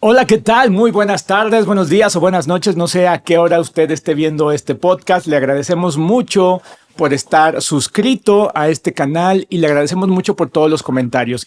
Hola, ¿qué tal? Muy buenas tardes, buenos días o buenas noches. No sé a qué hora usted esté viendo este podcast. Le agradecemos mucho por estar suscrito a este canal y le agradecemos mucho por todos los comentarios.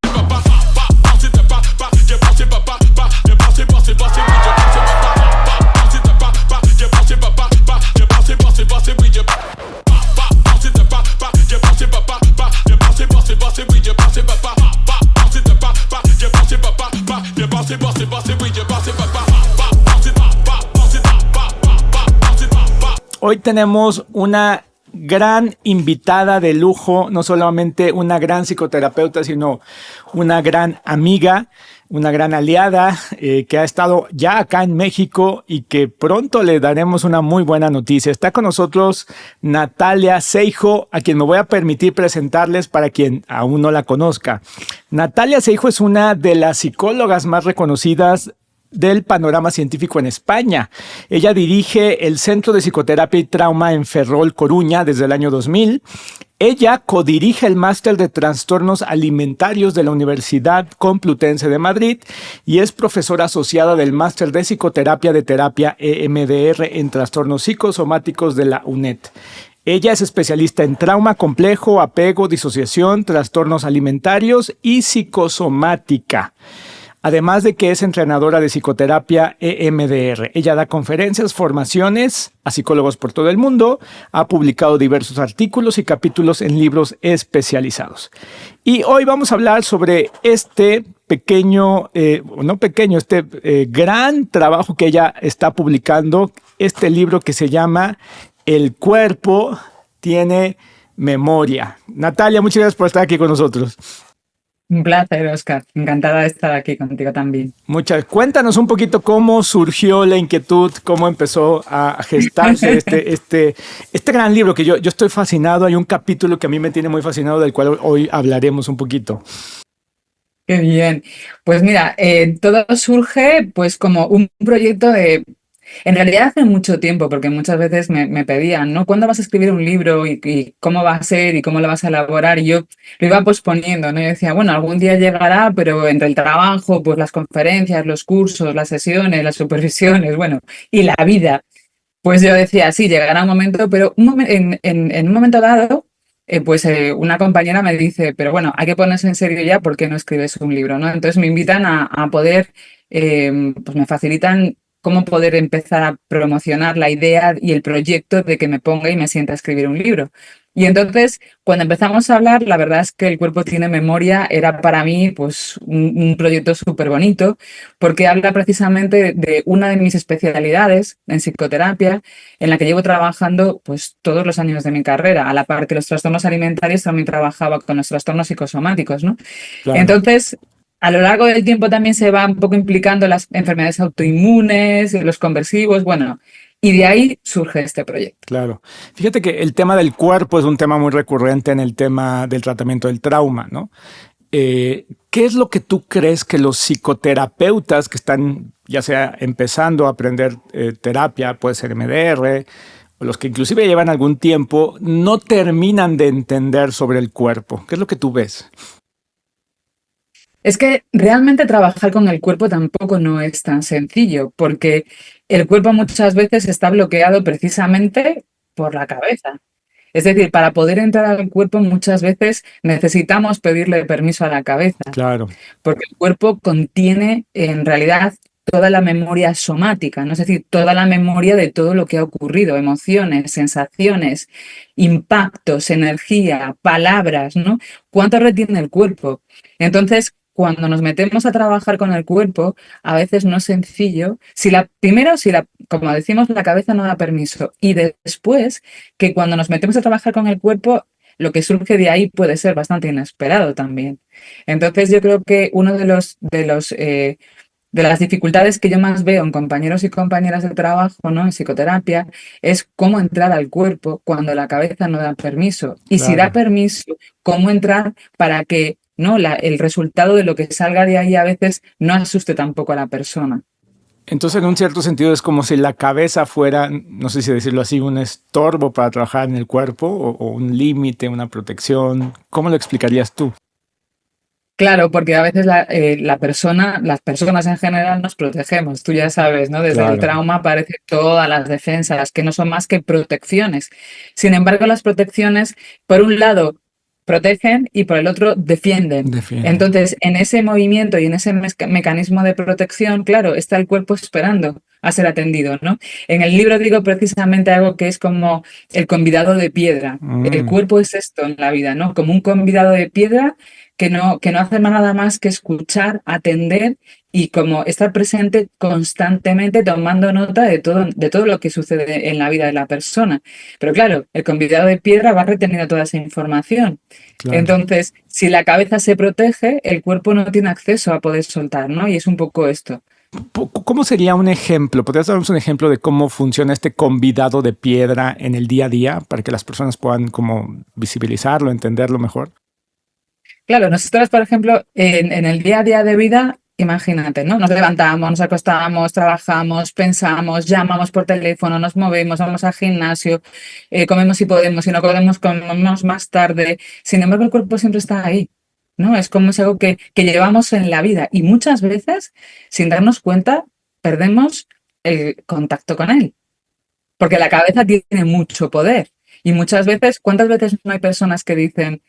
Hoy tenemos una gran invitada de lujo, no solamente una gran psicoterapeuta, sino una gran amiga, una gran aliada que ha estado ya acá en México y que pronto le daremos una muy buena noticia. Está con nosotros Natalia Seijo, a quien me voy a permitir presentarles para quien aún no la conozca. Natalia Seijo es una de las psicólogas más reconocidas del panorama científico en España. Ella dirige el Centro de Psicoterapia y Trauma en Ferrol, Coruña, desde el año 2000. Ella codirige el Máster de Trastornos Alimentarios de la Universidad Complutense de Madrid y es profesora asociada del Máster de Psicoterapia de Terapia EMDR en Trastornos Psicosomáticos de la UNED. Ella es especialista en trauma complejo, apego, disociación, trastornos alimentarios y psicosomática. Además de que es entrenadora de psicoterapia EMDR. Ella da conferencias, formaciones a psicólogos por todo el mundo, ha publicado diversos artículos y capítulos en libros especializados. Y hoy vamos a hablar sobre este gran trabajo que ella está publicando, este libro que se llama El cuerpo tiene memoria. Natalia, muchas gracias por estar aquí con nosotros. Un placer, Oscar. Encantada de estar aquí contigo también. Cuéntanos un poquito cómo surgió la inquietud, cómo empezó a gestarse este gran libro que yo estoy fascinado. Hay un capítulo que a mí me tiene muy fascinado, del cual hoy hablaremos un poquito. Qué bien. Pues mira, todo surge pues como un proyecto de... En realidad hace mucho tiempo, porque muchas veces me pedían, ¿no? ¿Cuándo vas a escribir un libro y cómo va a ser y cómo lo vas a elaborar? Y yo lo iba posponiendo, ¿no? Y decía, bueno, algún día llegará, pero entre el trabajo, pues las conferencias, los cursos, las sesiones, las supervisiones, bueno, y la vida. Pues yo decía, sí, llegará un momento, pero en un momento dado, una compañera me dice, pero bueno, hay que ponerse en serio ya, ¿por qué no escribes un libro, no? Entonces me invitan a poder, pues me facilitan cómo poder empezar a promocionar la idea y el proyecto de que me ponga y me sienta a escribir un libro. Y entonces, cuando empezamos a hablar, la verdad es que El cuerpo tiene memoria era para mí pues un proyecto súper bonito, porque habla precisamente de una de mis especialidades en psicoterapia, en la que llevo trabajando pues todos los años de mi carrera. A la par que los trastornos alimentarios, también trabajaba con los trastornos psicosomáticos, ¿no? Claro. Entonces, a lo largo del tiempo también se va un poco implicando las enfermedades autoinmunes, los conversivos, bueno, y de ahí surge este proyecto. Claro. Fíjate que el tema del cuerpo es un tema muy recurrente en el tema del tratamiento del trauma, ¿no? ¿Qué es lo que tú crees que los psicoterapeutas que están ya sea empezando a aprender terapia, puede ser MDR, o los que inclusive llevan algún tiempo, no terminan de entender sobre el cuerpo? ¿Qué es lo que tú ves? Es que realmente trabajar con el cuerpo tampoco no es tan sencillo, porque el cuerpo muchas veces está bloqueado precisamente por la cabeza. Es decir, para poder entrar al cuerpo muchas veces necesitamos pedirle permiso a la cabeza, Claro. porque el cuerpo contiene en realidad toda la memoria somática, ¿no? Es decir, toda la memoria de todo lo que ha ocurrido, emociones, sensaciones, impactos, energía, palabras, ¿no? ¿Cuánto retiene el cuerpo? Entonces, cuando nos metemos a trabajar con el cuerpo, a veces no es sencillo. Como decimos, la cabeza no da permiso. Y después, que cuando nos metemos a trabajar con el cuerpo, lo que surge de ahí puede ser bastante inesperado también. Entonces, yo creo que uno de las dificultades que yo más veo en compañeros y compañeras de trabajo, ¿no? En psicoterapia, es cómo entrar al cuerpo cuando la cabeza no da permiso. Y si da permiso, cómo entrar para que, ¿no? El resultado de lo que salga de ahí a veces no asuste tampoco a la persona. Entonces, en un cierto sentido, es como si la cabeza fuera, no sé si decirlo así, un estorbo para trabajar en el cuerpo o un límite, una protección. ¿Cómo lo explicarías tú? Claro, porque a veces las personas en general nos protegemos, tú ya sabes, ¿no? Desde el Claro, trauma aparecen todas las defensas, que no son más que protecciones. Sin embargo, las protecciones, por un lado, protegen y por el otro defienden. defienden. Entonces, en ese movimiento y en ese mecanismo de protección, claro, está el cuerpo esperando a ser atendido, ¿no? En el libro digo precisamente algo que es como el convidado de piedra. El Mm, cuerpo es esto en la vida, ¿no? Como un convidado de piedra que no hace nada más que escuchar, atender y como estar presente constantemente tomando nota de todo lo que sucede en la vida de la persona. Pero claro, el convidado de piedra va reteniendo toda esa información. claro. Entonces, si la cabeza se protege, el cuerpo no tiene acceso a poder soltar, ¿no? Y es un poco esto. ¿Cómo sería un ejemplo? ¿Podrías darnos un ejemplo de cómo funciona este convidado de piedra en el día a día para que las personas puedan como visibilizarlo, entenderlo mejor? Claro, nosotros, por ejemplo, en el día a día de vida, imagínate, ¿no? Nos levantamos, nos acostamos, trabajamos, pensamos, llamamos por teléfono, nos movemos, vamos al gimnasio, comemos si podemos, si no podemos, comemos más tarde. Sin embargo, el cuerpo siempre está ahí, ¿no? Es como es algo que llevamos en la vida y muchas veces, sin darnos cuenta, perdemos el contacto con él, porque la cabeza tiene mucho poder. Y muchas veces, ¿cuántas veces no hay personas que dicen,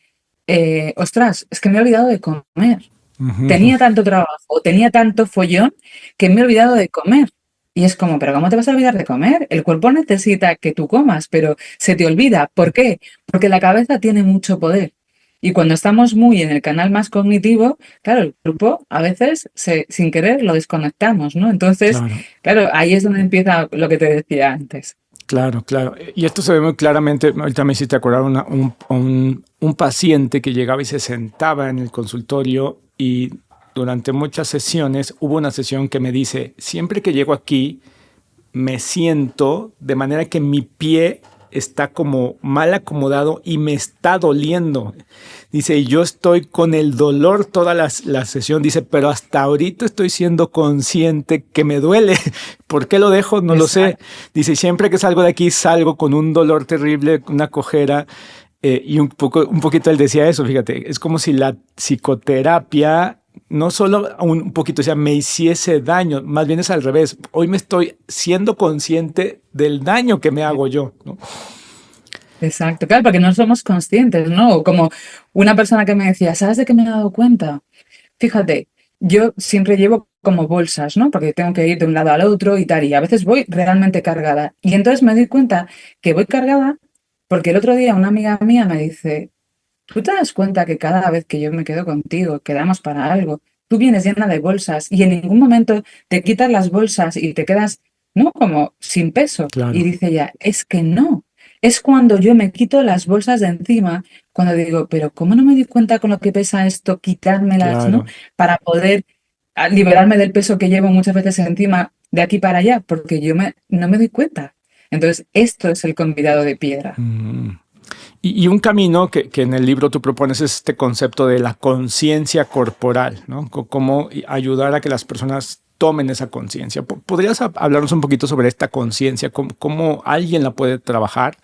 ostras, es que me he olvidado de comer? Ujú, Tenía tanto trabajo, tenía tanto follón que me he olvidado de comer. Y es como, pero ¿cómo te vas a olvidar de comer? El cuerpo necesita que tú comas, pero se te olvida. ¿Por qué? Porque la cabeza tiene mucho poder. Y cuando estamos muy en el canal más cognitivo, claro, el cuerpo a veces sin querer lo desconectamos, ¿no? Entonces, claro, claro, ahí es donde empieza lo que te decía antes. claro, claro. Y esto se ve muy claramente, ahorita me hiciste acordar un paciente que llegaba y se sentaba en el consultorio y durante muchas sesiones hubo una sesión que me dice, siempre que llego aquí, me siento de manera que mi pie está como mal acomodado y me está doliendo. Dice, y yo estoy con el dolor toda la sesión, dice, pero hasta ahorita estoy siendo consciente que me duele. ¿Por qué lo dejo? No lo sé. Exacto. Dice, siempre que salgo de aquí salgo con un dolor terrible, una cojera. Y un poquito él decía eso, fíjate, es como si la psicoterapia no solo un poquito, o sea, me hiciese daño, más bien es al revés. Hoy me estoy siendo consciente del daño que me hago yo, ¿no? Exacto, claro, porque no somos conscientes, ¿no? Como una persona que me decía, ¿sabes de qué me he dado cuenta? Fíjate, yo siempre llevo como bolsas, ¿no? Porque tengo que ir de un lado al otro y tal, y a veces voy realmente cargada. Y entonces me doy cuenta que voy cargada porque el otro día una amiga mía me dice, ¿tú te das cuenta que cada vez que yo me quedo contigo, quedamos para algo, tú vienes llena de bolsas y en ningún momento te quitas las bolsas y te quedas, ¿no? Como sin peso. Y Claro, dice ella, es que no. Es cuando yo me quito las bolsas de encima, cuando digo, pero ¿cómo no me di cuenta con lo que pesa esto, quitármelas, ¿no? claro. Para poder liberarme del peso que llevo muchas veces encima de aquí para allá, porque no me doy cuenta. Entonces, esto es el convidado de piedra. Mm. Y un camino que en el libro tú propones es este concepto de la conciencia corporal, ¿no? Cómo ayudar a que las personas tomen esa conciencia. ¿Podrías hablarnos un poquito sobre esta conciencia? ¿Cómo alguien la puede trabajar?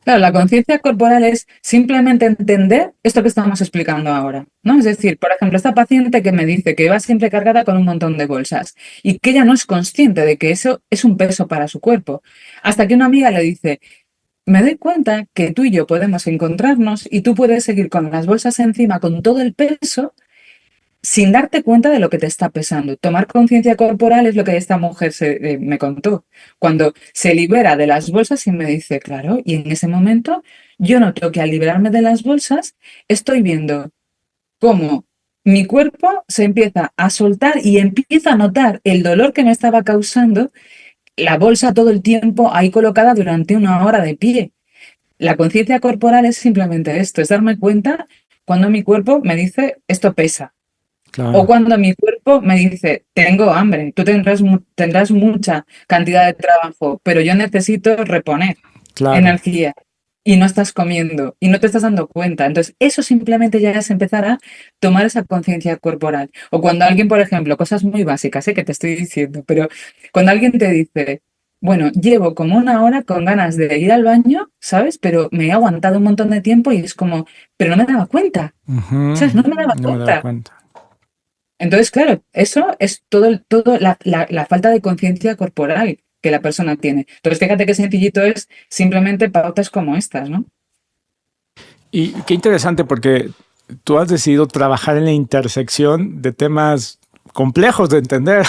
Claro, la conciencia corporal es simplemente entender esto que estamos explicando ahora, ¿no? Es decir, por ejemplo, esta paciente que me dice que va siempre cargada con un montón de bolsas y que ella no es consciente de que eso es un peso para su cuerpo, hasta que una amiga le dice, me doy cuenta que tú y yo podemos encontrarnos y tú puedes seguir con las bolsas encima con todo el peso sin darte cuenta de lo que te está pesando. Tomar conciencia corporal es lo que esta mujer me contó. Cuando se libera de las bolsas y me dice, claro, y en ese momento yo noto que al liberarme de las bolsas estoy viendo cómo mi cuerpo se empieza a soltar y empieza a notar el dolor que me estaba causando la bolsa todo el tiempo ahí colocada durante una hora de pie. La conciencia corporal es simplemente esto, es darme cuenta cuando mi cuerpo me dice, esto pesa, o Claro, cuando mi cuerpo me dice, tengo hambre, tú tendrás mucha cantidad de trabajo, pero yo necesito reponer claro. energía y no estás comiendo y no te estás dando cuenta. Entonces, eso simplemente ya es empezar a tomar esa conciencia corporal. O cuando alguien, por ejemplo, cosas muy básicas, que te estoy diciendo, pero cuando alguien te dice, bueno, llevo como una hora con ganas de ir al baño, ¿sabes? Pero me he aguantado un montón de tiempo y es como, pero no me daba cuenta, Ujú, ¿sabes? No me daba no me daba cuenta. cuenta. Entonces, claro, eso es la falta de conciencia corporal que la persona tiene. Entonces, fíjate qué sencillito es simplemente pautas como estas, ¿no? Y qué interesante porque tú has decidido trabajar en la intersección de temas complejos de entender.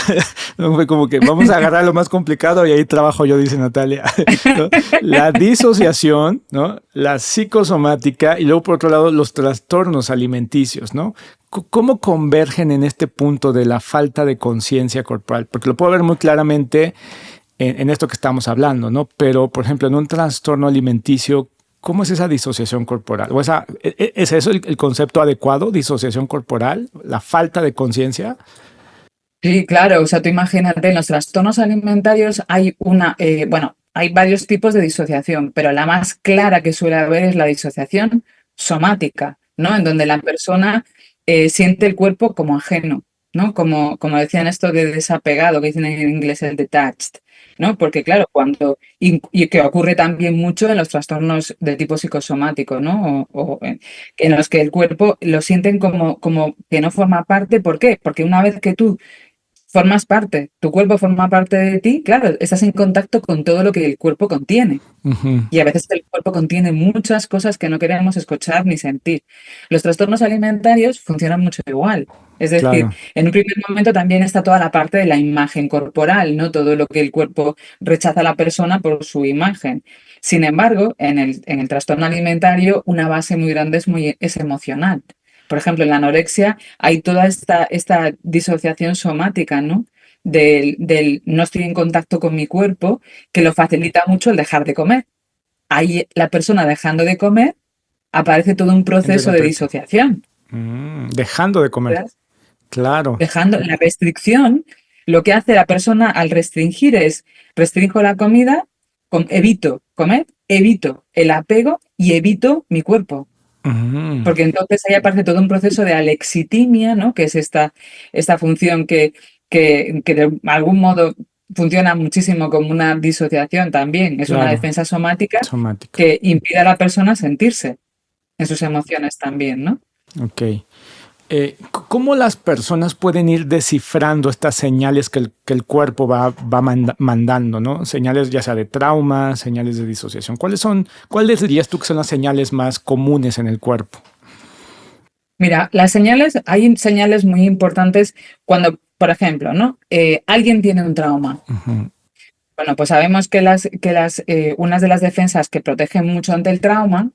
¿No? Fue como que vamos a agarrar lo más complicado y ahí trabajo yo, dice Natalia. ¿No? La disociación, ¿no? La psicosomática y luego por otro lado los trastornos alimenticios, ¿no? ¿Cómo convergen en este punto de la falta de conciencia corporal? Porque lo puedo ver muy claramente en esto que estamos hablando, ¿no? Pero, por ejemplo, en un trastorno alimenticio, ¿cómo es esa disociación corporal? ¿O es eso el concepto adecuado, disociación corporal, la falta de conciencia? Sí, claro, o sea, tú imagínate, en los trastornos alimentarios hay bueno, hay varios tipos de disociación, pero la más clara que suele haber es la disociación somática, ¿no? En donde la persona siente el cuerpo como ajeno, ¿no? Como decían esto de desapegado, que dicen en inglés el detached, ¿no? Porque claro, y que ocurre también mucho en los trastornos de tipo psicosomático, ¿no? En los que el cuerpo lo sienten como que no forma parte, ¿por qué? Porque una vez que tú formas parte, tu cuerpo forma parte de ti, claro, estás en contacto con todo lo que el cuerpo contiene. Ujú, Y a veces el cuerpo contiene muchas cosas que no queremos escuchar ni sentir. Los trastornos alimentarios funcionan mucho igual. Es decir, claro, en un primer momento también está toda la parte de la imagen corporal, ¿no? Todo lo que el cuerpo rechaza a la persona por su imagen. Sin embargo, en el trastorno alimentario, una base muy grande es emocional. Por ejemplo, en la anorexia hay toda esta disociación somática, ¿no? Del no estoy en contacto con mi cuerpo, que lo facilita mucho el dejar de comer. Ahí la persona dejando de comer, aparece todo un de proceso de repente. disociación. Dejando de comer. ¿Verdad? Claro. Dejando la restricción, lo que hace la persona al restringir es restringo la comida, evito comer, evito el apego y evito mi cuerpo. Ujú, Porque entonces ahí aparece todo un proceso de alexitimia, ¿no? Que es esta función que de algún modo funciona muchísimo como una disociación también. Es una claro, defensa somática somática. que impide a la persona sentirse en sus emociones también, ¿no? Ok. ¿Cómo las personas pueden ir descifrando estas señales que el cuerpo va mandando, ¿no? Señales ya sea de trauma, señales de disociación. ¿Cuáles dirías tú que son las señales más comunes en el cuerpo? Mira, hay señales muy importantes cuando, por ejemplo, ¿no? Alguien tiene un trauma. Ujú, Bueno, pues sabemos que unas de las defensas que protegen mucho ante el trauma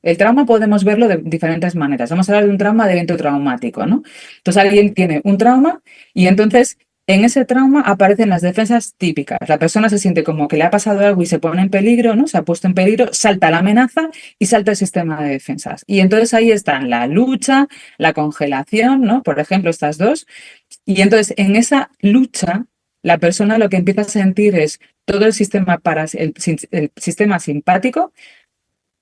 podemos verlo de diferentes maneras. Vamos a hablar de un trauma de evento traumático, ¿no? Entonces alguien tiene un trauma y entonces en ese trauma aparecen las defensas típicas. La persona se siente como que le ha pasado algo y se pone en peligro, ¿no? Se ha puesto en peligro, salta la amenaza y salta el sistema de defensas. Y entonces ahí están la lucha, la congelación, ¿no? Por ejemplo, estas dos. Y entonces, en esa lucha, la persona lo que empieza a sentir es todo el sistema simpático,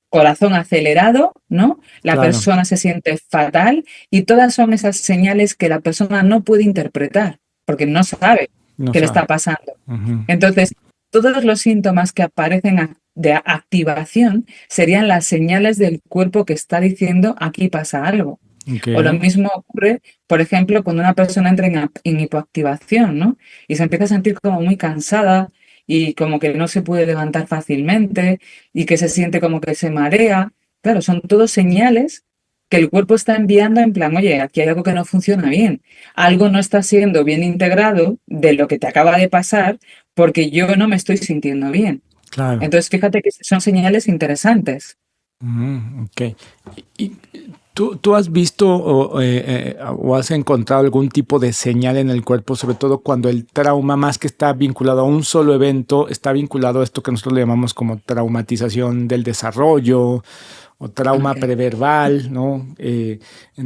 corazón acelerado, ¿no? La claro, persona se siente fatal y todas son esas señales que la persona no puede interpretar porque no sabe no qué le sabe. está pasando. Ujú, Entonces, todos los síntomas que aparecen de activación serían las señales del cuerpo que está diciendo aquí pasa algo. ok, O lo mismo ocurre, por ejemplo, cuando una persona entra en hipoactivación, ¿no? Y se empieza a sentir como muy cansada y como que no se puede levantar fácilmente y que se siente como que se marea. Claro, son todos señales que el cuerpo está enviando en plan, oye, aquí hay algo que no funciona bien, algo no está siendo bien integrado de lo que te acaba de pasar porque yo no me estoy sintiendo bien. claro. Entonces, fíjate que son señales interesantes. Ok. ¿Y tú has visto o has encontrado algún tipo de señal en el cuerpo, sobre todo cuando el trauma, más que está vinculado a un solo evento, está vinculado a esto que nosotros le llamamos como traumatización del desarrollo o trauma Ok. preverbal, ¿no? En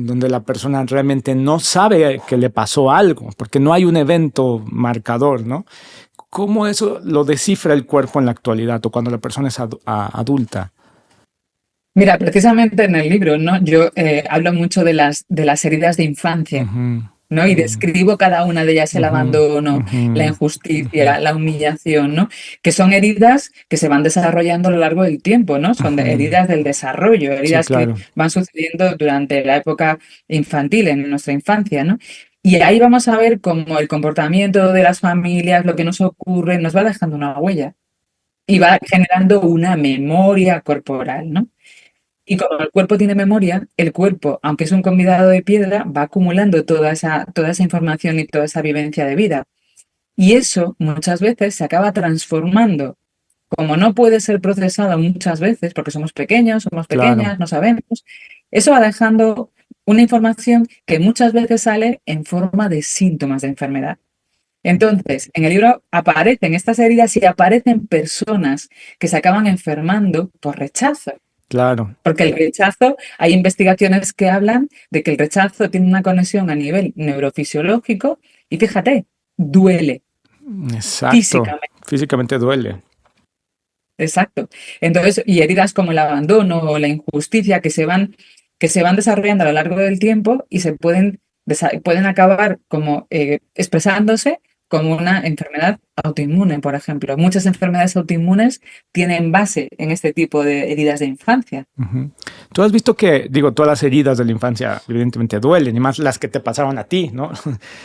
donde la persona realmente no sabe que le pasó algo, porque no hay un evento marcador, ¿no? ¿Cómo eso lo descifra el cuerpo en la actualidad o cuando la persona es adulta? Mira, precisamente en el libro, ¿no? Yo hablo mucho de las heridas de infancia. Ujú, ¿no? Y describo cada una de ellas, el Ujú, abandono, la ujú, ujú, injusticia, la humillación, ¿no? Que son heridas que se van desarrollando a lo largo del tiempo, ¿no? Son ujú. heridas del desarrollo, Sí, heridas que claro, van sucediendo durante la época infantil, en nuestra infancia, ¿no? Y ahí vamos a ver cómo el comportamiento de las familias, lo que nos ocurre, nos va dejando una huella y va generando una memoria corporal, ¿no? Y como el cuerpo tiene memoria, el cuerpo, aunque es un convidado de piedra, va acumulando toda esa información y toda esa vivencia de vida. Y eso muchas veces se acaba transformando. Como no puede ser procesado muchas veces, porque somos pequeños, somos claro, pequeñas, no sabemos, eso va dejando una información que muchas veces sale en forma de síntomas de enfermedad. Entonces, en el libro aparecen estas heridas y aparecen personas que se acaban enfermando por rechazo. claro. Porque el rechazo, hay investigaciones que hablan de que el rechazo tiene una conexión a nivel neurofisiológico y fíjate, duele Exacto. físicamente. Físicamente duele. Exacto. Entonces, y heridas como el abandono o la injusticia que se van desarrollando a lo largo del tiempo y se pueden acabar como expresándose como una enfermedad autoinmune, por ejemplo. Muchas enfermedades autoinmunes tienen base en este tipo de heridas de infancia. Ujú. Tú has visto que, digo, todas las heridas de la infancia evidentemente duelen, y más las que te pasaron a ti, ¿no?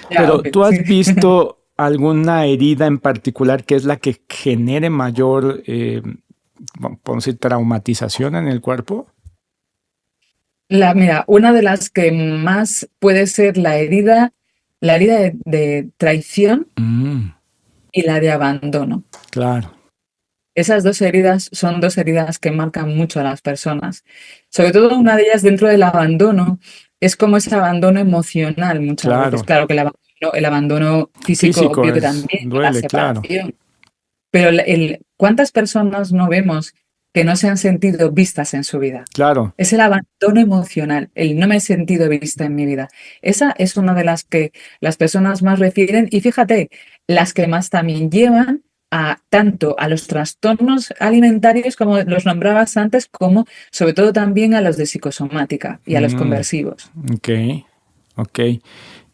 Ya, Pero ok, tú sí. has visto alguna herida en particular que es la que genere mayor, podemos decir, traumatización en el cuerpo. Mira, una de las que más puede ser la herida de traición Mm, y la de abandono. claro, Esas dos heridas son dos heridas que marcan mucho a las personas. Sobre todo una de ellas dentro del abandono, es como ese abandono emocional muchas veces. claro. Claro que el abandono físico, Físico obvio que es, también, la duele, claro, separación. Pero ¿cuántas personas no vemos que no se han sentido vistas en su vida? claro, Es el abandono emocional, el no me he sentido vista en mi vida. Esa es una de las que las personas más refieren y fíjate, las que más también llevan a tanto a los trastornos alimentarios, como los nombrabas antes, como sobre todo también a los de psicosomática y a los mm, conversivos. ok, ok.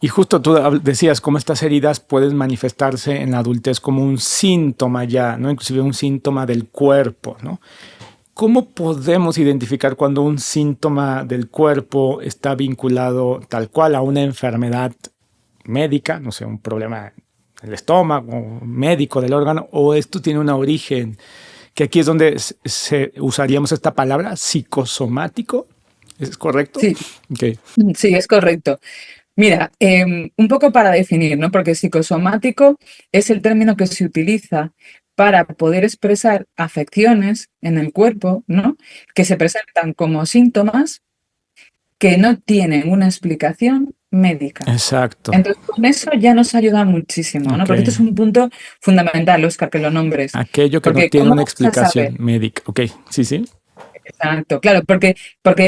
Y justo tú decías cómo estas heridas pueden manifestarse en la adultez como un síntoma ya, ¿no? Inclusive un síntoma del cuerpo, ¿no? ¿Cómo podemos identificar cuando un síntoma del cuerpo está vinculado tal cual a una enfermedad médica, no sé, un problema del estómago, médico del órgano, o esto tiene un origen, que aquí es donde usaríamos esta palabra psicosomático? ¿Es correcto? Sí, Okay. sí, es correcto. Mira, un poco para definir, ¿no? Porque psicosomático es el término que se utiliza para poder expresar afecciones en el cuerpo, ¿no? Que se presentan como síntomas que no tienen una explicación médica. Exacto. Entonces, con eso ya nos ayuda muchísimo, ¿no? Ok. Porque este es un punto fundamental, Oscar, que lo nombres. Aquello que no Porque tiene ¿cómo una vamos a explicación saber? médica. Ok, sí, sí. Exacto, claro, porque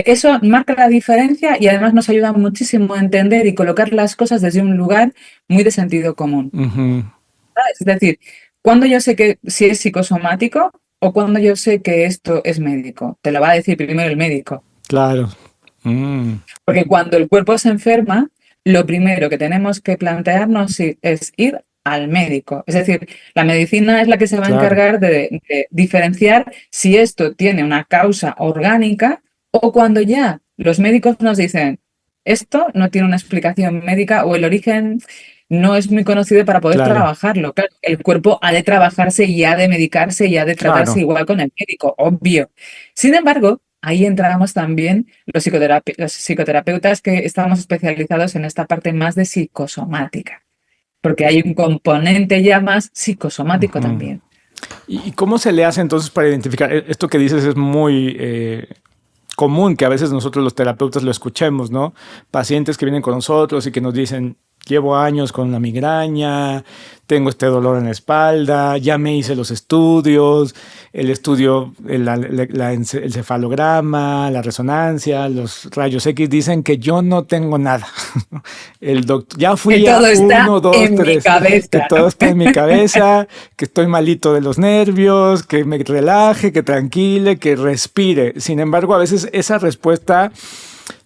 eso marca la diferencia y además nos ayuda muchísimo a entender y colocar las cosas desde un lugar muy de sentido común. Ujú, ¿Sabes? Es decir, cuando yo sé que si es psicosomático o cuando yo sé que esto es médico, te lo va a decir primero el médico. claro. Mm, Porque cuando el cuerpo se enferma, lo primero que tenemos que plantearnos es ir al médico. Es decir, la medicina es la que se va a claro, encargar de diferenciar si esto tiene una causa orgánica o cuando ya los médicos nos dicen, esto no tiene una explicación médica o el origen no es muy conocido para poder claro, trabajarlo. Claro, el cuerpo ha de trabajarse y ha de medicarse y ha de tratarse claro. igual con el médico, obvio. Sin embargo, ahí entramos también los psicoterapeutas que estamos especializados en esta parte más de psicosomática, porque hay un componente ya más psicosomático Ujú. también. ¿Y cómo se le hace entonces para identificar? Esto que dices es muy común que a veces nosotros los terapeutas lo escuchemos, ¿no? Pacientes que vienen con nosotros y que nos dicen, llevo años con la migraña, tengo este dolor en la espalda, ya me hice los estudios, el estudio, el cefalograma, la resonancia, los rayos X dicen que yo no tengo nada. El doctor, ya Que fui a todo está uno, dos, en mi tres, que cabeza, todo ¿no? está en mi cabeza, que estoy malito de los nervios, que me relaje, que tranquile, que respire. Sin embargo, a veces esa respuesta,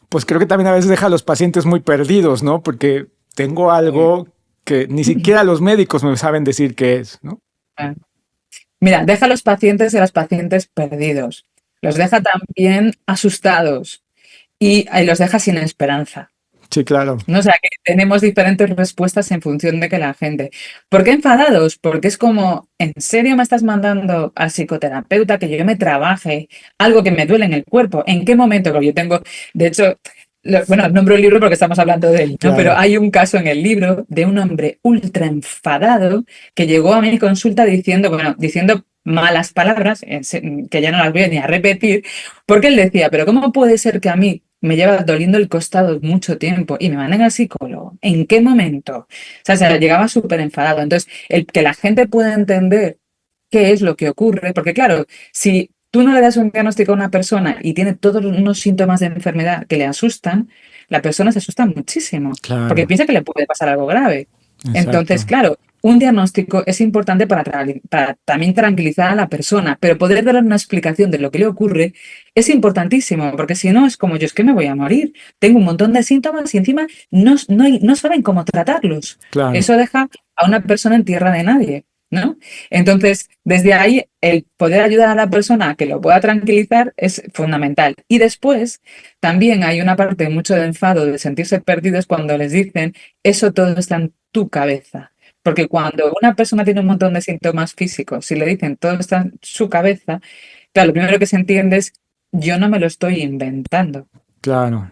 pues creo que también a veces deja a los pacientes muy perdidos, ¿no? Porque tengo algo que ni siquiera los médicos me saben decir qué es, ¿no? Mira, deja a los pacientes y a los pacientes perdidos. Los deja también asustados y los deja sin esperanza. Sí, claro. ¿No? O sea, que tenemos diferentes respuestas en función de que la gente. ¿Por qué enfadados? Porque es como, ¿en serio me estás mandando al psicoterapeuta que yo me trabaje algo que me duele en el cuerpo? ¿En qué momento? Porque yo tengo, de hecho, bueno, nombro el libro porque estamos hablando de él, ¿no? Pero Claro. hay un caso en el libro de un hombre ultra enfadado que llegó a mi consulta diciendo, bueno, diciendo malas palabras, que ya no las voy ni a repetir, porque él decía, pero ¿cómo puede ser que a mí me lleva doliendo el costado mucho tiempo y me mandan al psicólogo? ¿En qué momento? O sea, se llegaba súper enfadado. Entonces, el que la gente pueda entender qué es lo que ocurre, porque claro, si tú no le das un diagnóstico a una persona y tiene todos unos síntomas de enfermedad que le asustan, la persona se asusta muchísimo, porque Claro, piensa que le puede pasar algo grave. Entonces, exacto. claro, un diagnóstico es importante para también tranquilizar a la persona, pero poder darle una explicación de lo que le ocurre es importantísimo, porque si no es como yo, es que me voy a morir, tengo un montón de síntomas y encima no saben cómo tratarlos. Claro, Eso deja a una persona en tierra de nadie, ¿no? Entonces, desde ahí, el poder ayudar a la persona a que lo pueda tranquilizar es fundamental. Y después, también hay una parte mucho de enfado, de sentirse perdidos cuando les dicen, eso todo está en tu cabeza. Porque cuando una persona tiene un montón de síntomas físicos, si le dicen todo está en su cabeza, claro, lo primero que se entiende es, yo no me lo estoy inventando. claro,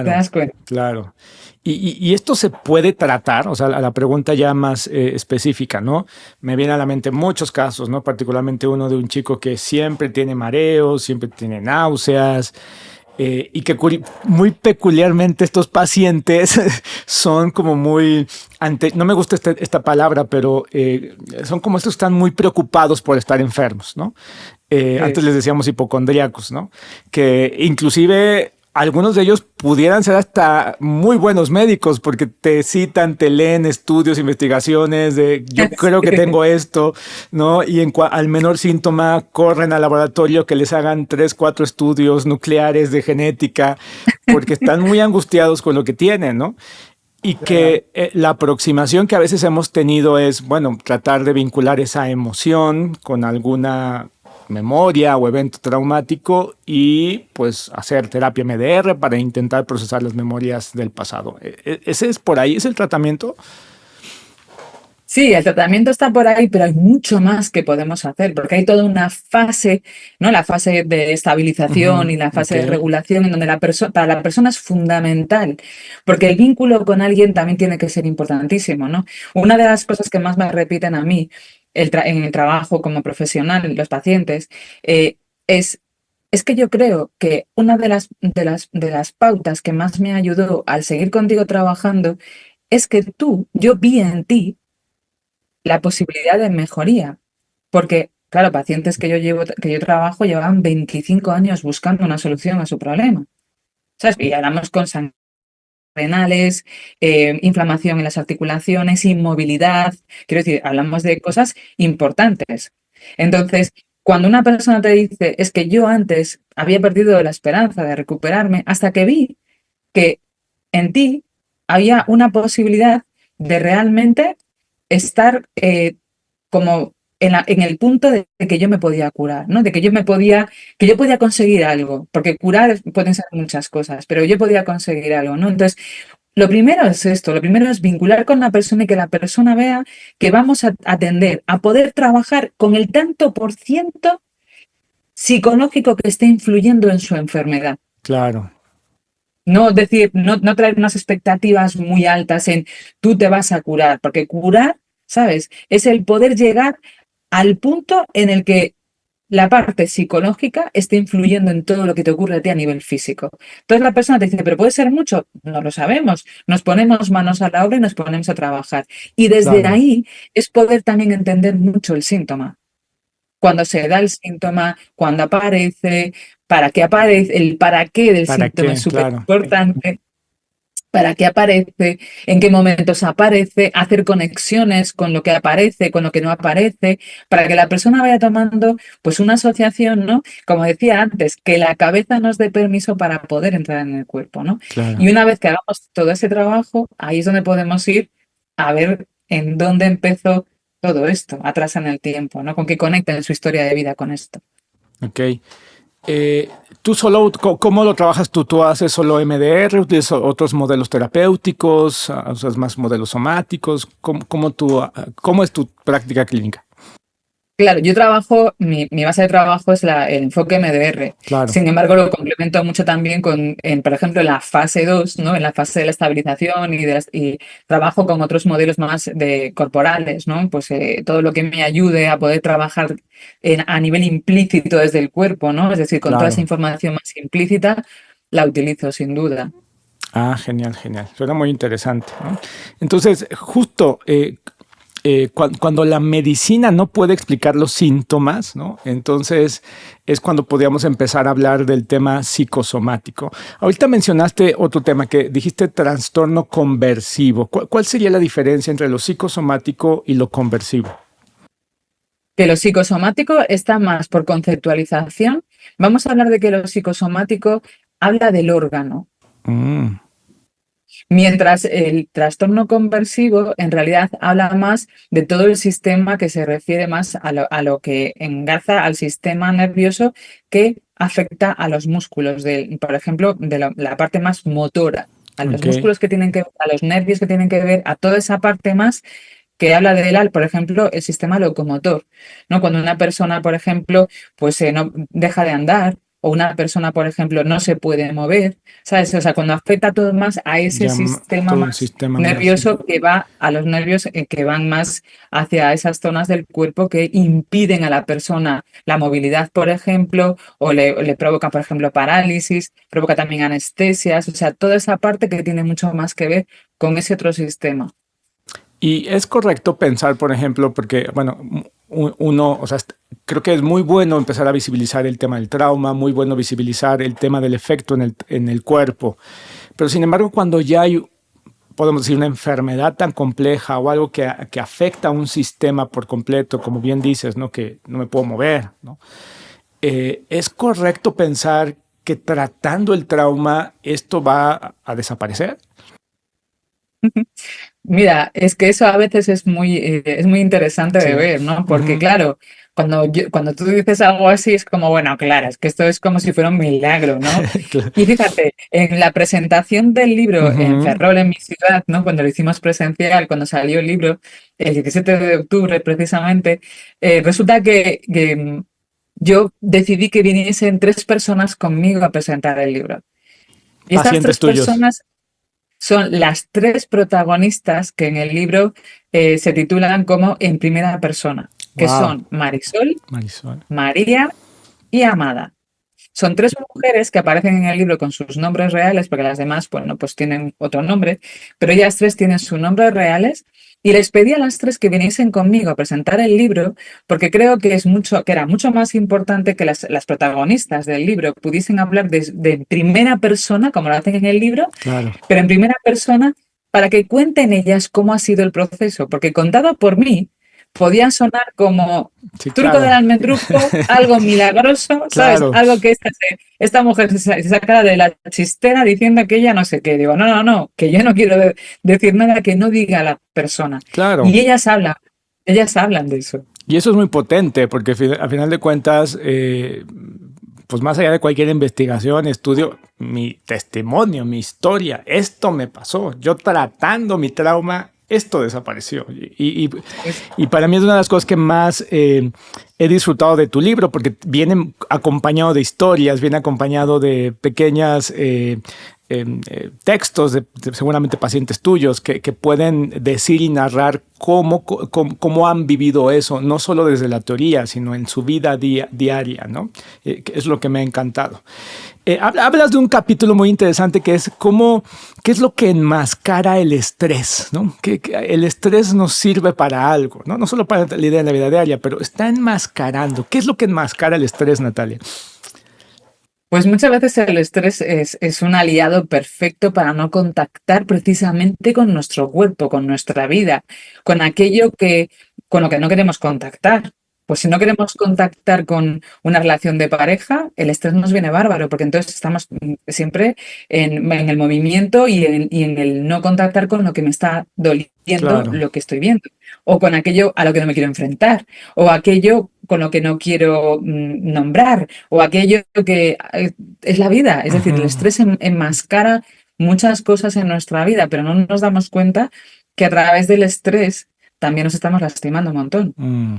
¿Te claro, das cuenta? claro. Y esto se puede tratar, o sea, la pregunta ya más específica, ¿no? Me viene a la mente muchos casos, ¿no? Particularmente uno de un chico que siempre tiene mareos, siempre tiene náuseas, y que muy peculiarmente estos pacientes son como muy, no me gusta esta palabra, pero son como estos que están muy preocupados por estar enfermos, ¿no? Antes les decíamos hipocondríacos, ¿no? Que inclusive algunos de ellos pudieran ser hasta muy buenos médicos porque te citan, te leen estudios, investigaciones de yo creo que tengo esto, ¿no? Y al menor síntoma corren al laboratorio que les hagan 3, 4 estudios nucleares de genética porque están muy angustiados con lo que tienen, ¿no? Y que la aproximación que a veces hemos tenido es, bueno, tratar de vincular esa emoción con alguna memoria o evento traumático y pues hacer terapia MDR para intentar procesar las memorias del pasado. ¿Ese es por ahí? ¿Es el tratamiento? Sí, el tratamiento está por ahí, pero hay mucho más que podemos hacer, porque hay toda una fase, ¿no? La fase de estabilización y la fase Ok, de regulación, en donde para la persona es fundamental, porque el vínculo con alguien también tiene que ser importantísimo, ¿no? Una de las cosas que más me repiten a mí en el trabajo como profesional, los pacientes, eh, es, es que yo creo que una de las pautas que más me ayudó al seguir contigo trabajando es que yo vi en ti la posibilidad de mejoría. Porque, claro, pacientes que yo trabajo llevaban 25 años buscando una solución a su problema. ¿Sabes? Y hablamos con renales, inflamación en las articulaciones, inmovilidad. Quiero decir, hablamos de cosas importantes. Entonces, cuando una persona te dice, es que yo antes había perdido la esperanza de recuperarme, hasta que vi que en ti había una posibilidad de realmente estar como en el punto de que yo me podía curar, ¿no? De que yo podía conseguir algo, porque curar pueden ser muchas cosas, pero yo podía conseguir algo, ¿no? Entonces, lo primero es esto, lo primero es vincular con la persona y que la persona vea que vamos a atender, a poder trabajar con el tanto por ciento psicológico que esté influyendo en su enfermedad. claro, No decir, no traer unas expectativas muy altas en tú te vas a curar, porque curar, ¿sabes? Es el poder llegar al punto en el que la parte psicológica esté influyendo en todo lo que te ocurre a ti a nivel físico. Entonces la persona te dice, pero puede ser mucho, no lo sabemos. Nos ponemos manos a la obra y nos ponemos a trabajar. Y desde claro. ahí es poder también entender mucho el síntoma. Cuando se da el síntoma, cuando aparece, para qué aparece, el para qué del ¿Para síntoma es qué? súper Claro. importante. para qué aparece, en qué momentos aparece, hacer conexiones con lo que aparece, con lo que no aparece, para que la persona vaya tomando pues una asociación, ¿no? Como decía antes, que la cabeza nos dé permiso para poder entrar en el cuerpo, ¿no? Claro. Y una vez que hagamos todo ese trabajo, ahí es donde podemos ir a ver en dónde empezó todo esto, atrás en el tiempo, ¿no? Con qué conecta en su historia de vida con esto. Ok. Eh, ¿Tú solo, cómo lo trabajas tú? ¿Tú haces solo MDR? ¿Utilizas otros modelos terapéuticos? ¿Usas más modelos somáticos? ¿Cómo es tu práctica clínica? Claro, yo trabajo, mi base de trabajo es el enfoque MDR. Claro, Sin embargo, lo complemento mucho también por ejemplo, en la fase 2, ¿no? En la fase de la estabilización y trabajo con otros modelos más corporales, ¿no? Pues todo lo que me ayude a poder trabajar a nivel implícito desde el cuerpo, ¿no? Es decir, con toda esa claro. información más implícita, la utilizo sin duda. Ah, genial, genial. Suena muy interesante, ¿no? Entonces, justo cuando la medicina no puede explicar los síntomas, ¿no? Entonces es cuando podríamos empezar a hablar del tema psicosomático. Ahorita mencionaste otro tema que dijiste trastorno conversivo. ¿Cuál sería la diferencia entre lo psicosomático y lo conversivo? Que lo psicosomático está más por conceptualización. Vamos a hablar de que lo psicosomático habla del órgano. Mm, Mientras el trastorno conversivo en realidad habla más de todo el sistema que se refiere más a lo que engarza al sistema nervioso que afecta a los músculos, por ejemplo, de la parte más motora, a los ok, músculos que tienen que ver, a los nervios que tienen que ver, a toda esa parte más que habla de él, por ejemplo, el sistema locomotor, ¿no? Cuando una persona, por ejemplo, pues no deja de andar, o una persona, por ejemplo, no se puede mover, ¿sabes? O sea, cuando afecta todo más a ese ya sistema todo un más sistema más. nervioso que va a los nervios que van más hacia esas zonas del cuerpo que impiden a la persona la movilidad, por ejemplo, o le provoca, por ejemplo, parálisis, provoca también anestesias, o sea, toda esa parte que tiene mucho más que ver con ese otro sistema. Y es correcto pensar, por ejemplo, porque, bueno, uno, o sea, creo que es muy bueno empezar a visibilizar el tema del trauma, muy bueno visibilizar el tema del efecto en el cuerpo. Pero sin embargo, cuando ya hay, podemos decir, una enfermedad tan compleja o algo que afecta a un sistema por completo, como bien dices, ¿no? Que no me puedo mover, ¿no? ¿Es correcto pensar que tratando el trauma esto va a desaparecer? Mira, es que eso a veces es muy interesante de Sí. ver, ¿no? Porque Ujú. claro, cuando tú dices algo así es como, bueno, claro, es que esto es como si fuera un milagro, ¿no? Claro. Y fíjate, en la presentación del libro en Ujú. Ferrol, en mi ciudad, ¿no? Cuando lo hicimos presencial, cuando salió el libro, el 17 de octubre precisamente, resulta que yo decidí que viniesen 3 personas conmigo a presentar el libro. Y estas Pacientes tres tuyos. personas son las 3 protagonistas que en el libro se titulan como en primera persona, que Wow, son Marisol, Marisol. María y Amada. Son 3 mujeres que aparecen en el libro con sus nombres reales, porque las demás, bueno, pues tienen otro nombre, pero ellas 3 tienen sus nombres reales y les pedí a las 3 que viniesen conmigo a presentar el libro, porque creo que era mucho más importante que las protagonistas del libro pudiesen hablar de primera persona, como lo hacen en el libro, Claro. pero en primera persona para que cuenten ellas cómo ha sido el proceso, porque contado por mí podía sonar como Sí, truco del claro. almendrujo, algo milagroso, ¿sabes? Claro. Algo que esta mujer se saca de la chistera diciendo que ella no sé qué. Digo, no, no, no, que yo no quiero decir nada que no diga la persona. Claro. Y ellas hablan de eso. Y eso es muy potente porque a final de cuentas, pues más allá de cualquier investigación, estudio, mi testimonio, mi historia, esto me pasó. Yo tratando mi trauma, esto desapareció. Y para mí es una de las cosas que más he disfrutado de tu libro porque viene acompañado de historias, viene acompañado de pequeñas textos de seguramente pacientes tuyos que pueden decir y narrar cómo han vivido eso, no solo desde la teoría, sino en su vida diaria, ¿no? Que es lo que me ha encantado. Hablas de un capítulo muy interesante que es qué es lo que enmascara el estrés, ¿no? Que el estrés nos sirve para algo, ¿no? No solo para la idea de la vida diaria, pero está enmascarando. ¿Qué es lo que enmascara el estrés, Natalia? Pues muchas veces el estrés es un aliado perfecto para no contactar precisamente con nuestro cuerpo, con nuestra vida, con aquello con lo que no queremos contactar. Pues si no queremos contactar con una relación de pareja, el estrés nos viene bárbaro, porque entonces estamos siempre en el movimiento y en el no contactar con lo que me está doliendo, Claro. lo que estoy viendo, o con aquello a lo que no me quiero enfrentar, o aquello con lo que no quiero nombrar, o aquello que es la vida. Es decir, el Ujú. estrés enmascara muchas cosas en nuestra vida, pero no nos damos cuenta que a través del estrés también nos estamos lastimando un montón. Mm.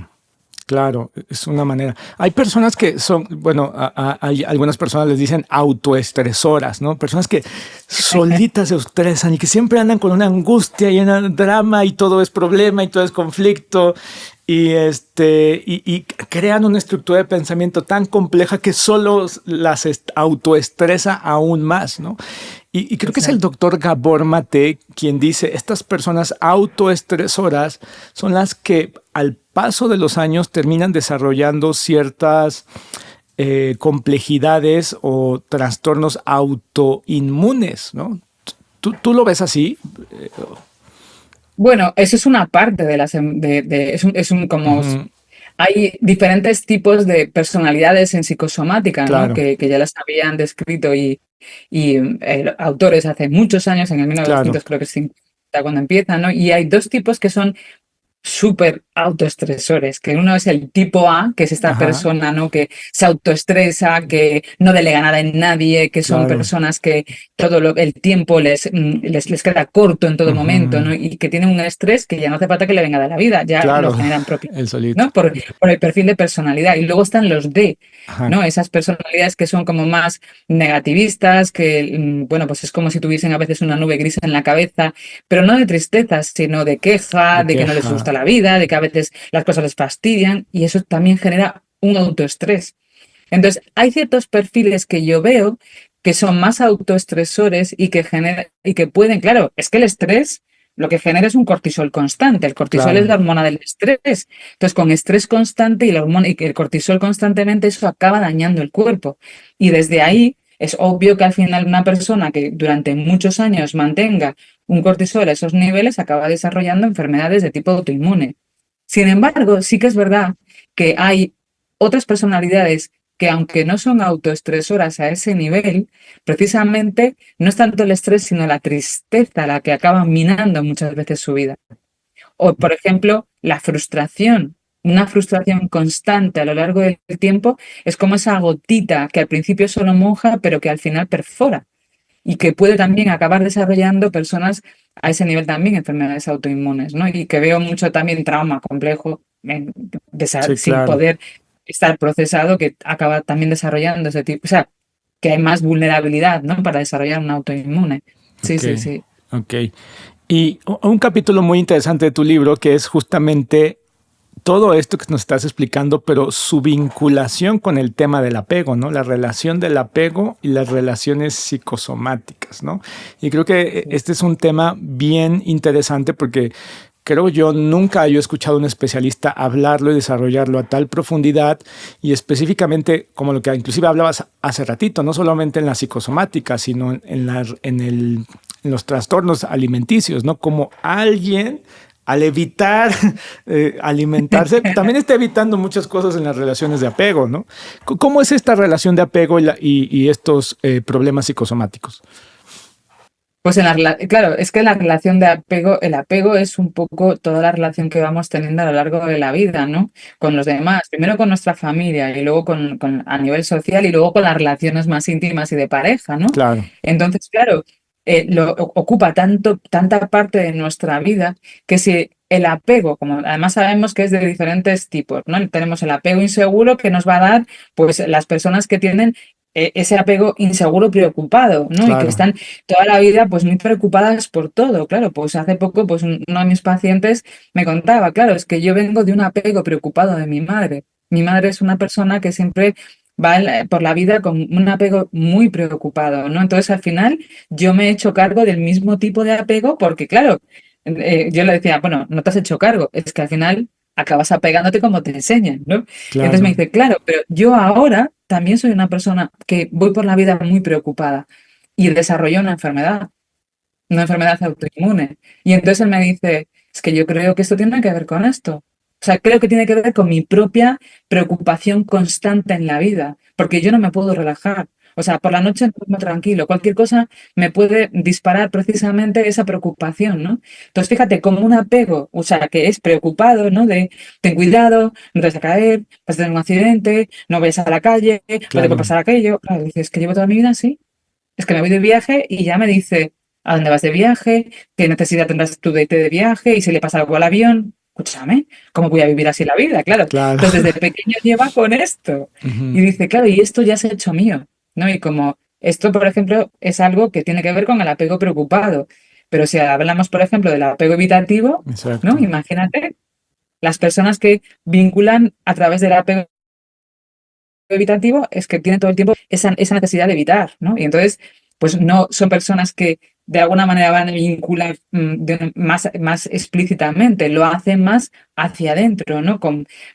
Claro, es una manera. Hay personas que son, bueno, hay algunas personas les dicen autoestresoras, ¿no? Personas que solitas se estresan y que siempre andan con una angustia y un drama y todo es problema y todo es conflicto y crean una estructura de pensamiento tan compleja que solo las autoestresa aún más, ¿no? Y creo que es el Exacto. doctor Gabor Mate quien dice, estas personas autoestresoras son las que al paso de los años terminan desarrollando ciertas complejidades o trastornos autoinmunes, ¿no? ¿Tú lo ves así? Bueno, eso es una parte de las, es un como Ujú. hay diferentes tipos de personalidades en psicosomática, ¿no? Claro, Que ya las habían descrito y autores hace muchos años, en el claro. 1900 creo que es 50, cuando empiezan, ¿no? Y hay dos tipos que son súper autoestresores, que uno es el tipo A, que es esta Ajá, persona, ¿no? Que se autoestresa, que no delega nada en nadie, que son claro. personas que el tiempo les queda corto en todo momento, Ujú. ¿no? Y que tienen un estrés que ya no hace falta que le venga de la vida, ya lo Claro, generan propio, el solito. ¿no? Por el perfil de personalidad. Y luego están los D, Ajá, ¿no? Esas personalidades que son como más negativistas, que, bueno, pues es como si tuviesen a veces una nube gris en la cabeza, pero no de tristeza, sino de queja, de de que no les queja. gusta la vida, de que a veces las cosas les fastidian, y eso también genera un autoestrés. Entonces, hay ciertos perfiles que yo veo que son más autoestresores y que pueden, claro, es que el estrés lo que genera es un cortisol constante. El cortisol es Claro. la hormona del estrés. Entonces, con estrés constante y la hormona y que el cortisol constantemente, eso acaba dañando el cuerpo. Y desde ahí es obvio que al final una persona que durante muchos años mantenga un cortisol a esos niveles acaba desarrollando enfermedades de tipo autoinmune. Sin embargo, sí que es verdad que hay otras personalidades que aunque no son autoestresoras a ese nivel, precisamente no es tanto el estrés, sino la tristeza la que acaba minando muchas veces su vida. O, por ejemplo, la frustración. Una frustración constante a lo largo del tiempo es como esa gotita que al principio solo moja, pero que al final perfora y que puede también acabar desarrollando personas a ese nivel también enfermedades autoinmunes, ¿no? Y que veo mucho también trauma complejo Sí, sin claro. poder estar procesado que acaba también desarrollando ese tipo, o sea, que hay más vulnerabilidad, ¿no? Para desarrollar un autoinmune. Sí, Ok, sí, sí. ok. Y un capítulo muy interesante de tu libro que es justamente todo esto que nos estás explicando, pero su vinculación con el tema del apego, ¿no? La relación del apego y las relaciones psicosomáticas, ¿no? Y creo que Sí. este es un tema bien interesante porque creo yo nunca he escuchado a un especialista hablarlo y desarrollarlo a tal profundidad y específicamente como lo que inclusive hablabas hace ratito, no solamente en la psicosomática, sino en los trastornos alimenticios, ¿no? Como alguien al evitar alimentarse, también está evitando muchas cosas en las relaciones de apego, ¿no? ¿Cómo es esta relación de apego y estos problemas psicosomáticos? Pues claro, es que la relación de apego, el apego es un poco toda la relación que vamos teniendo a lo largo de la vida, ¿no? Con los demás, primero con nuestra familia y luego a nivel social y luego con las relaciones más íntimas y de pareja, ¿no? Claro, Entonces, claro, ocupa tanta parte de nuestra vida que si el apego, como además sabemos que es de diferentes tipos, ¿no? Tenemos el apego inseguro que nos va a dar, pues, las personas que tienen ese apego inseguro preocupado, ¿no? Y que claro. están toda la vida pues muy preocupadas por todo. Claro, pues hace poco pues uno de mis pacientes me contaba, claro, es que yo vengo de un apego preocupado de mi madre. Mi madre es una persona que siempre va por la vida con un apego muy preocupado, ¿no? Entonces al final yo me he hecho cargo del mismo tipo de apego porque, claro, yo le decía, bueno, no te has hecho cargo, es que al final acabas apegándote como te enseñan, ¿no? Entonces me Claro, dice, claro, pero yo ahora también soy una persona que voy por la vida muy preocupada y desarrollo una enfermedad autoinmune. Y entonces él me dice, es que yo creo que esto tiene que ver con esto. O sea, creo que tiene que ver con mi propia preocupación constante en la vida, porque yo no me puedo relajar. O sea, por la noche no duermo tranquilo. Cualquier cosa me puede disparar precisamente esa preocupación, ¿no? Entonces, fíjate, como un apego, o sea, que es preocupado, ¿no? De ten cuidado, no te vas a caer, vas a tener un accidente, no vayas a la calle, no te puede claro, pasar aquello. Claro, dices que llevo toda mi vida así. Es que me voy de viaje y ya me dice a dónde vas de viaje, qué necesidad tendrás tú de irte de viaje y si le pasa algo al avión. Escúchame, ¿cómo voy a vivir así la vida? Claro. claro. Entonces, desde pequeño lleva con esto. Y Ujú. dice, claro, y esto ya se ha hecho mío, ¿no? Y como esto, por ejemplo, es algo que tiene que ver con el apego preocupado. Pero si hablamos, por ejemplo, del apego evitativo, ¿no? Exacto. Imagínate las personas que vinculan a través del apego evitativo es que tienen todo el tiempo esa necesidad de evitar, ¿no? Y entonces, pues no son personas que de alguna manera van a vincular más explícitamente, lo hacen más hacia adentro, ¿no?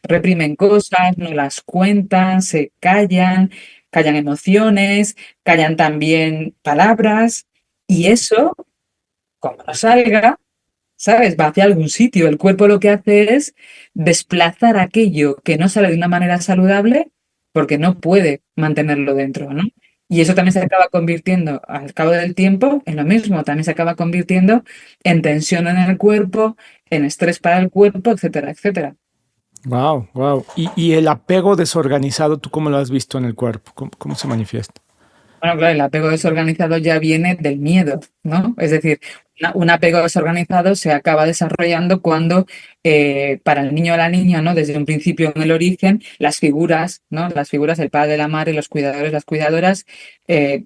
Reprimen cosas, no las cuentan, se callan, callan emociones, callan también palabras, y eso, como no salga, ¿sabes? Va hacia algún sitio. El cuerpo lo que hace es desplazar aquello que no sale de una manera saludable porque no puede mantenerlo dentro, ¿no? Y eso también se acaba convirtiendo, al cabo del tiempo, en lo mismo. También se acaba convirtiendo en tensión en el cuerpo, en estrés para el cuerpo, etcétera, etcétera. Wow, wow. Y el apego desorganizado, ¿tú cómo lo has visto en el cuerpo? ¿Cómo se manifiesta? Bueno, claro, el apego desorganizado ya viene del miedo, ¿no? Es decir, un apego desorganizado se acaba desarrollando cuando para el niño o la niña, ¿no? Desde un principio en el origen, las figuras, ¿no? Las figuras, el padre, la madre, los cuidadores, las cuidadoras,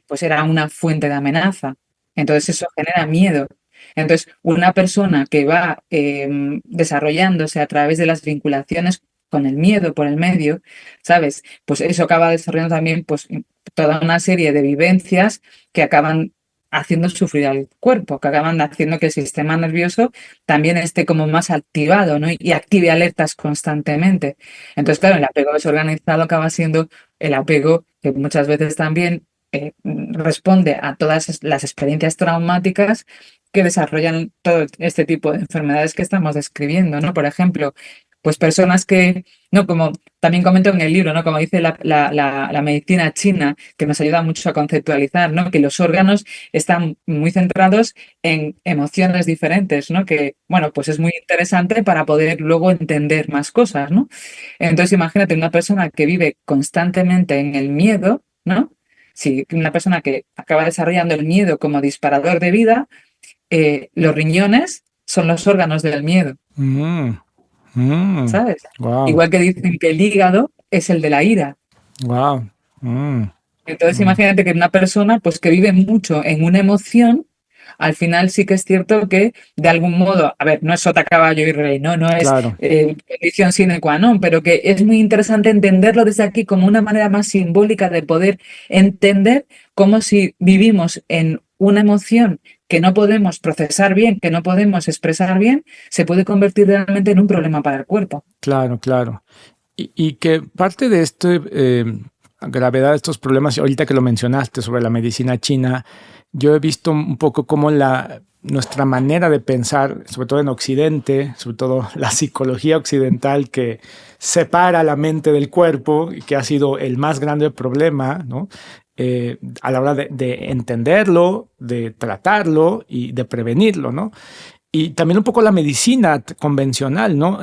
pues era una fuente de amenaza. Entonces eso genera miedo. Entonces, una persona que va desarrollándose a través de las vinculaciones con el miedo por el medio, ¿sabes? Pues eso acaba desarrollando también, pues, toda una serie de vivencias que acaban haciendo sufrir al cuerpo, que acaban haciendo que el sistema nervioso también esté como más activado, ¿no? Y active alertas constantemente. Entonces, claro, el apego desorganizado acaba siendo el apego que muchas veces también responde a todas las experiencias traumáticas que desarrollan todo este tipo de enfermedades que estamos describiendo, ¿no? Por ejemplo, pues personas que, no, como también comento en el libro, ¿no? Como dice la medicina china, que nos ayuda mucho a conceptualizar, ¿no? Que los órganos están muy centrados en emociones diferentes, ¿no? Que, bueno, pues es muy interesante para poder luego entender más cosas, ¿no? Entonces, imagínate una persona que vive constantemente en el miedo, ¿no? Si una persona que acaba desarrollando el miedo como disparador de vida, los riñones son los órganos del miedo, ¿sabes? Wow, Igual que dicen que el hígado es el de la ira. wow. Mm, Entonces, mm, imagínate que una persona pues que vive mucho en una emoción, al final sí que es cierto que de algún modo, a ver, no es sota, caballo y rey, no, no es claro, condición sine qua non, pero que es muy interesante entenderlo desde aquí como una manera más simbólica de poder entender cómo si vivimos en una emoción que no podemos procesar bien, que no podemos expresar bien, se puede convertir realmente en un problema para el cuerpo. claro, claro. Y que parte de gravedad de estos problemas, ahorita que lo mencionaste sobre la medicina china, yo he visto un poco cómo nuestra manera de pensar, sobre todo en Occidente, sobre todo la psicología occidental que separa la mente del cuerpo y que ha sido el más grande problema, ¿no? A la hora de entenderlo, de tratarlo y de prevenirlo, ¿no? Y también un poco la medicina convencional, ¿no?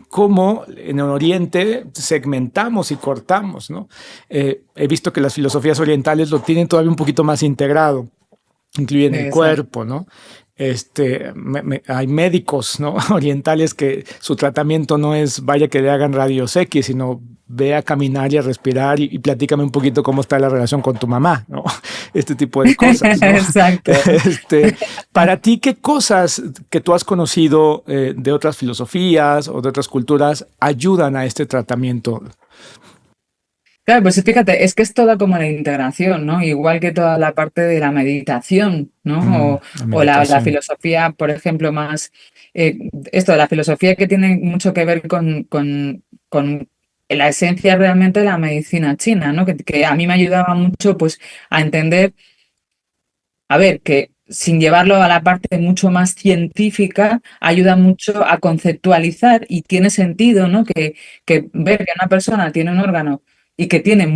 Cómo en el Oriente segmentamos y cortamos, ¿no? He visto que las filosofías orientales lo tienen todavía un poquito más integrado, incluyen el Exacto. cuerpo, ¿no? Hay médicos, ¿no? Orientales que su tratamiento no es vaya que le hagan rayos X, sino ve a caminar y a respirar y platícame un poquito cómo está la relación con tu mamá, ¿no? Este tipo de cosas, ¿no? Exacto. Este, para ti, ¿qué cosas que tú has conocido de otras filosofías o de otras culturas ayudan a este tratamiento? Claro, pues fíjate, es que es toda como la integración, ¿no? Igual que toda la parte de la meditación, ¿no? O La la meditación. filosofía, por ejemplo, más esto de la filosofía que tiene mucho que ver con la esencia realmente de la medicina china, ¿no? Que a mí me ayudaba mucho pues a entender, a ver, que sin llevarlo a la parte mucho más científica, ayuda mucho a conceptualizar y tiene sentido, ¿no? Que ver que una persona tiene un órgano y que tiene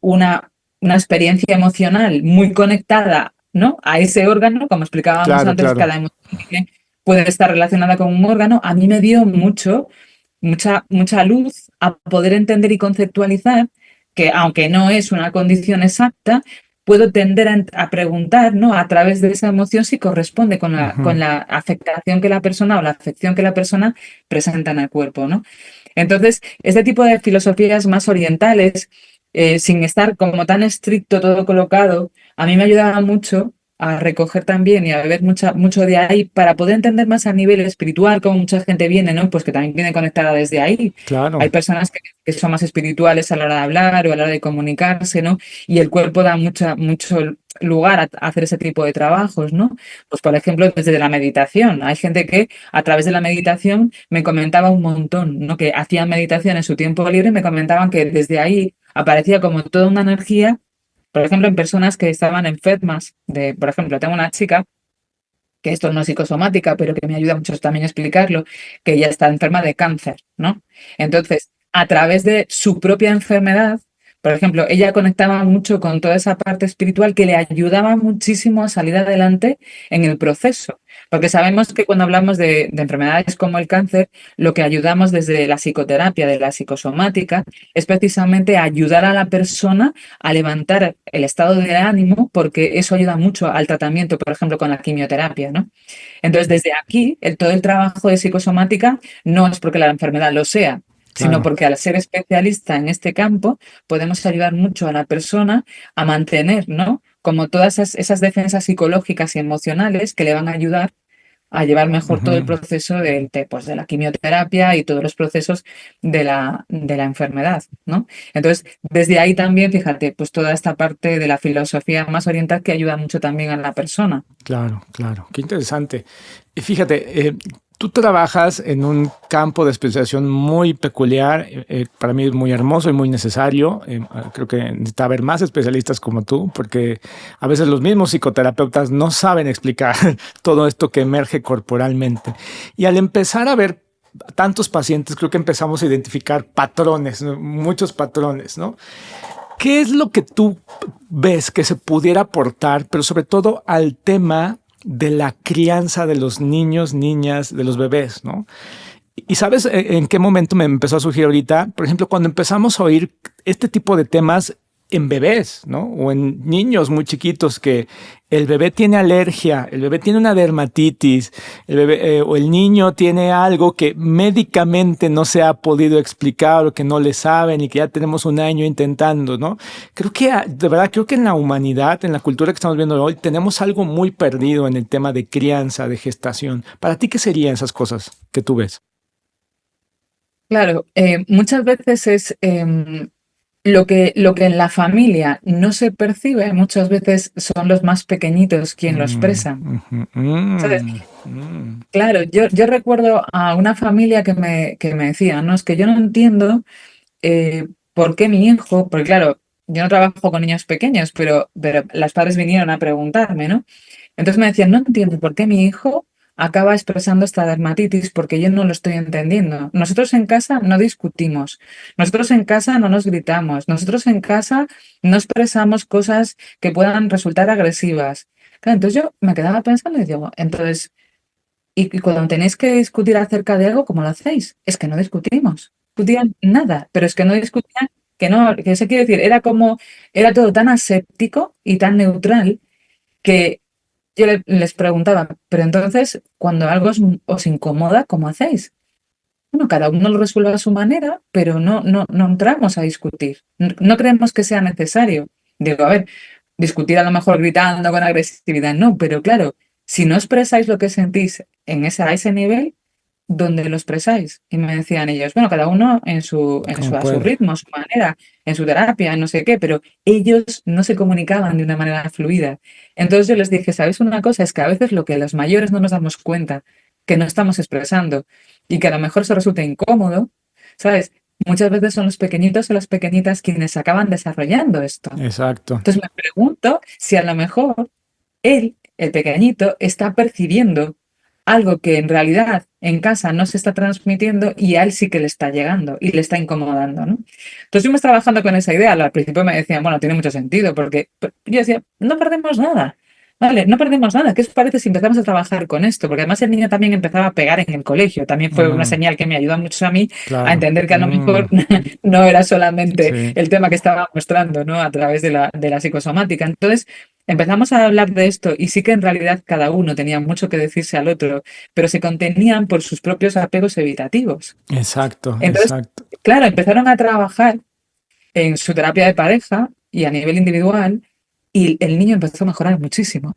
una experiencia emocional muy conectada, ¿no? A ese órgano, como explicábamos Claro, antes, claro. cada emoción puede estar relacionada con un órgano, a mí me dio mucha luz a poder entender y conceptualizar que, aunque no es una condición exacta, puedo tender a preguntar, ¿no? A través de esa emoción si corresponde con Ujú. la afectación que la persona o la afección que la persona presenta en el cuerpo, ¿no? Entonces, este tipo de filosofías más orientales, sin estar como tan estricto todo colocado, a mí me ayudaba mucho a recoger también y a ver mucho de ahí para poder entender más a nivel espiritual, como mucha gente viene, ¿no? Pues que también viene conectada desde ahí. Hay Claro. personas que son más espirituales a la hora de hablar o a la hora de comunicarse, ¿no? Y el cuerpo da mucho lugar a hacer ese tipo de trabajos, ¿no? Pues por ejemplo, desde la meditación. Hay gente que a través de la meditación me comentaba un montón, ¿no? Que hacían meditación en su tiempo libre y me comentaban que desde ahí aparecía como toda una energía, por ejemplo, en personas que estaban enfermas por ejemplo, tengo una chica que esto no es psicosomática, pero que me ayuda mucho también a explicarlo, que ella está enferma de cáncer, ¿no? Entonces, a través de su propia enfermedad, por ejemplo, ella conectaba mucho con toda esa parte espiritual que le ayudaba muchísimo a salir adelante en el proceso. Porque sabemos que cuando hablamos de enfermedades como el cáncer, lo que ayudamos desde la psicoterapia, de la psicosomática, es precisamente ayudar a la persona a levantar el estado de ánimo, porque eso ayuda mucho al tratamiento, por ejemplo, con la quimioterapia, ¿no? Entonces, desde aquí, todo el trabajo de psicosomática no es porque la enfermedad lo sea, sino Claro. porque al ser especialista en este campo, podemos ayudar mucho a la persona a mantener, ¿no? Como todas esas defensas psicológicas y emocionales que le van a ayudar a llevar mejor todo el Ujú. proceso pues, de la quimioterapia y todos los procesos de la enfermedad, ¿no? Entonces, desde ahí también, fíjate, pues toda esta parte de la filosofía más oriental que ayuda mucho también a la persona. Claro, claro, qué interesante. Y fíjate, tú trabajas en un campo de especialización muy peculiar, para mí es muy hermoso y muy necesario. Creo que necesita haber más especialistas como tú, porque a veces los mismos psicoterapeutas no saben explicar todo esto que emerge corporalmente. Y al empezar a ver tantos pacientes, creo que empezamos a identificar patrones, ¿no? Muchos patrones, ¿no? ¿Qué es lo que tú ves que se pudiera aportar, pero sobre todo al tema de la crianza de los niños, niñas, de los bebés, ¿no? Y sabes en qué momento me empezó a surgir ahorita, por ejemplo, cuando empezamos a oír este tipo de temas en bebés, ¿no? O en niños muy chiquitos que el bebé tiene alergia, el bebé tiene una dermatitis, el bebé o el niño tiene algo que médicamente no se ha podido explicar o que no le saben y que ya tenemos un año intentando, ¿no? Creo que de verdad creo que en la humanidad, en la cultura que estamos viendo hoy, tenemos algo muy perdido en el tema de crianza, de gestación. ¿Para ti qué serían esas cosas que tú ves? Claro, muchas veces es lo que en la familia no se percibe, muchas veces son los más pequeñitos quien lo Mm, expresan. ujú, ¿Sabes? mm. Claro, yo recuerdo a una familia que me decía, no, es que yo no entiendo por qué mi hijo, porque claro, yo no trabajo con niños pequeños, pero las padres vinieron a preguntarme, ¿no? Entonces me decían, no entiendo por qué mi hijo acaba expresando esta dermatitis porque yo no lo estoy entendiendo. Nosotros en casa no discutimos, nosotros en casa no nos gritamos, nosotros en casa no expresamos cosas que puedan resultar agresivas. Claro, entonces yo me quedaba pensando y digo, entonces, y cuando tenéis que discutir acerca de algo, ¿cómo lo hacéis? Es que no discutimos, discutían nada, pero es que no discutían, que no, que se quiere decir, era todo tan aséptico y tan neutral que yo les preguntaba, pero entonces, cuando algo os incomoda, ¿cómo hacéis? Bueno, cada uno lo resuelve a su manera, pero no entramos a discutir. No creemos que sea necesario. Digo, a ver, discutir a lo mejor gritando con agresividad, no, pero claro, si no expresáis lo que sentís a ese nivel, ¿dónde lo expresáis? Y me decían ellos, bueno, cada uno ¿Cómo a su puede? ritmo, a su manera, en su terapia, en no sé qué, pero ellos no se comunicaban de una manera fluida. Entonces yo les dije, ¿sabéis una cosa? Es que a veces lo que los mayores no nos damos cuenta que no estamos expresando y que a lo mejor eso resulta incómodo, ¿sabes? Muchas veces son los pequeñitos o las pequeñitas quienes acaban desarrollando esto. Exacto. Entonces me pregunto si a lo mejor él, el pequeñito, está percibiendo algo que en realidad en casa no se está transmitiendo y a él sí que le está llegando y le está incomodando, ¿no? Entonces fuimos trabajando con esa idea. Al principio me decían, bueno, tiene mucho sentido, porque yo decía, no perdemos nada. Vale, no perdemos nada. ¿Qué os parece si empezamos a trabajar con esto? Porque además el niño también empezaba a pegar en el colegio. También fue una señal que me ayudó mucho a mí a Claro. entender que a lo mejor no era solamente Sí. el tema que estaba mostrando, ¿no? A través de la psicosomática. Entonces, empezamos a hablar de esto y sí que en realidad cada uno tenía mucho que decirse al otro, pero se contenían por sus propios apegos evitativos. Exacto, Entonces, exacto. claro, empezaron a trabajar en su terapia de pareja y a nivel individual y el niño empezó a mejorar muchísimo.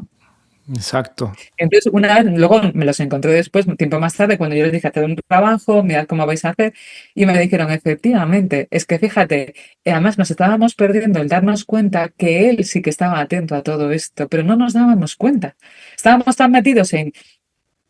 Exacto. Entonces, una vez, luego me los encontré después, un tiempo más tarde, cuando yo les dije, hacer un trabajo, mirad cómo vais a hacer, y me dijeron, efectivamente, es que fíjate, además nos estábamos perdiendo el darnos cuenta que él sí que estaba atento a todo esto, pero no nos dábamos cuenta. Estábamos tan metidos en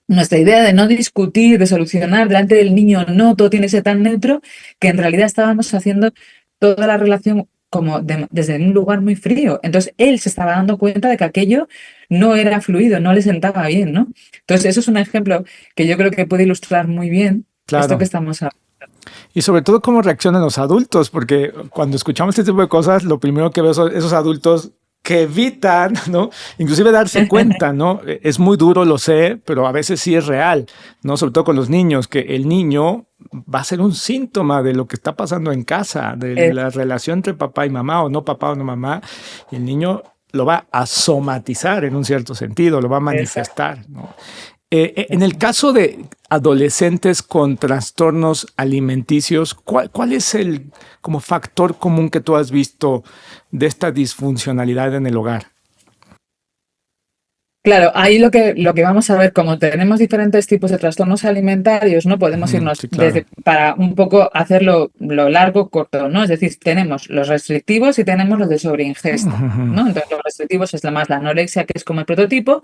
nuestra idea de no discutir, de solucionar delante del niño, no, todo tiene que ser tan neutro, que en realidad estábamos haciendo toda la relación como desde un lugar muy frío. Entonces él se estaba dando cuenta de que aquello no era fluido, no le sentaba bien, ¿no? Entonces eso es un ejemplo que yo creo que puede ilustrar muy bien esto que Claro. estamos hablando. Y sobre todo cómo reaccionan los adultos, porque cuando escuchamos este tipo de cosas, lo primero que veo son esos adultos que evitan, ¿no? Inclusive darse cuenta, ¿no? Es muy duro, lo sé, pero a veces sí es real, ¿no? Sobre todo con los niños, que el niño va a ser un síntoma de lo que está pasando en casa, de Eh, la relación entre papá y mamá, o no mamá, y el niño lo va a somatizar en un cierto sentido, lo va a exacto, manifestar, ¿no? En el exacto. caso de adolescentes con trastornos alimenticios, ¿cuál es el como factor común que tú has visto de esta disfuncionalidad en el hogar? Claro, ahí lo que vamos a ver, como tenemos diferentes tipos de trastornos alimentarios, ¿no? Podemos irnos Sí, claro. desde para un poco hacerlo lo largo, corto, ¿no? Es decir, tenemos los restrictivos y tenemos los de sobreingesta, ¿no? Entonces, los restrictivos es la más la anorexia, que es como el prototipo,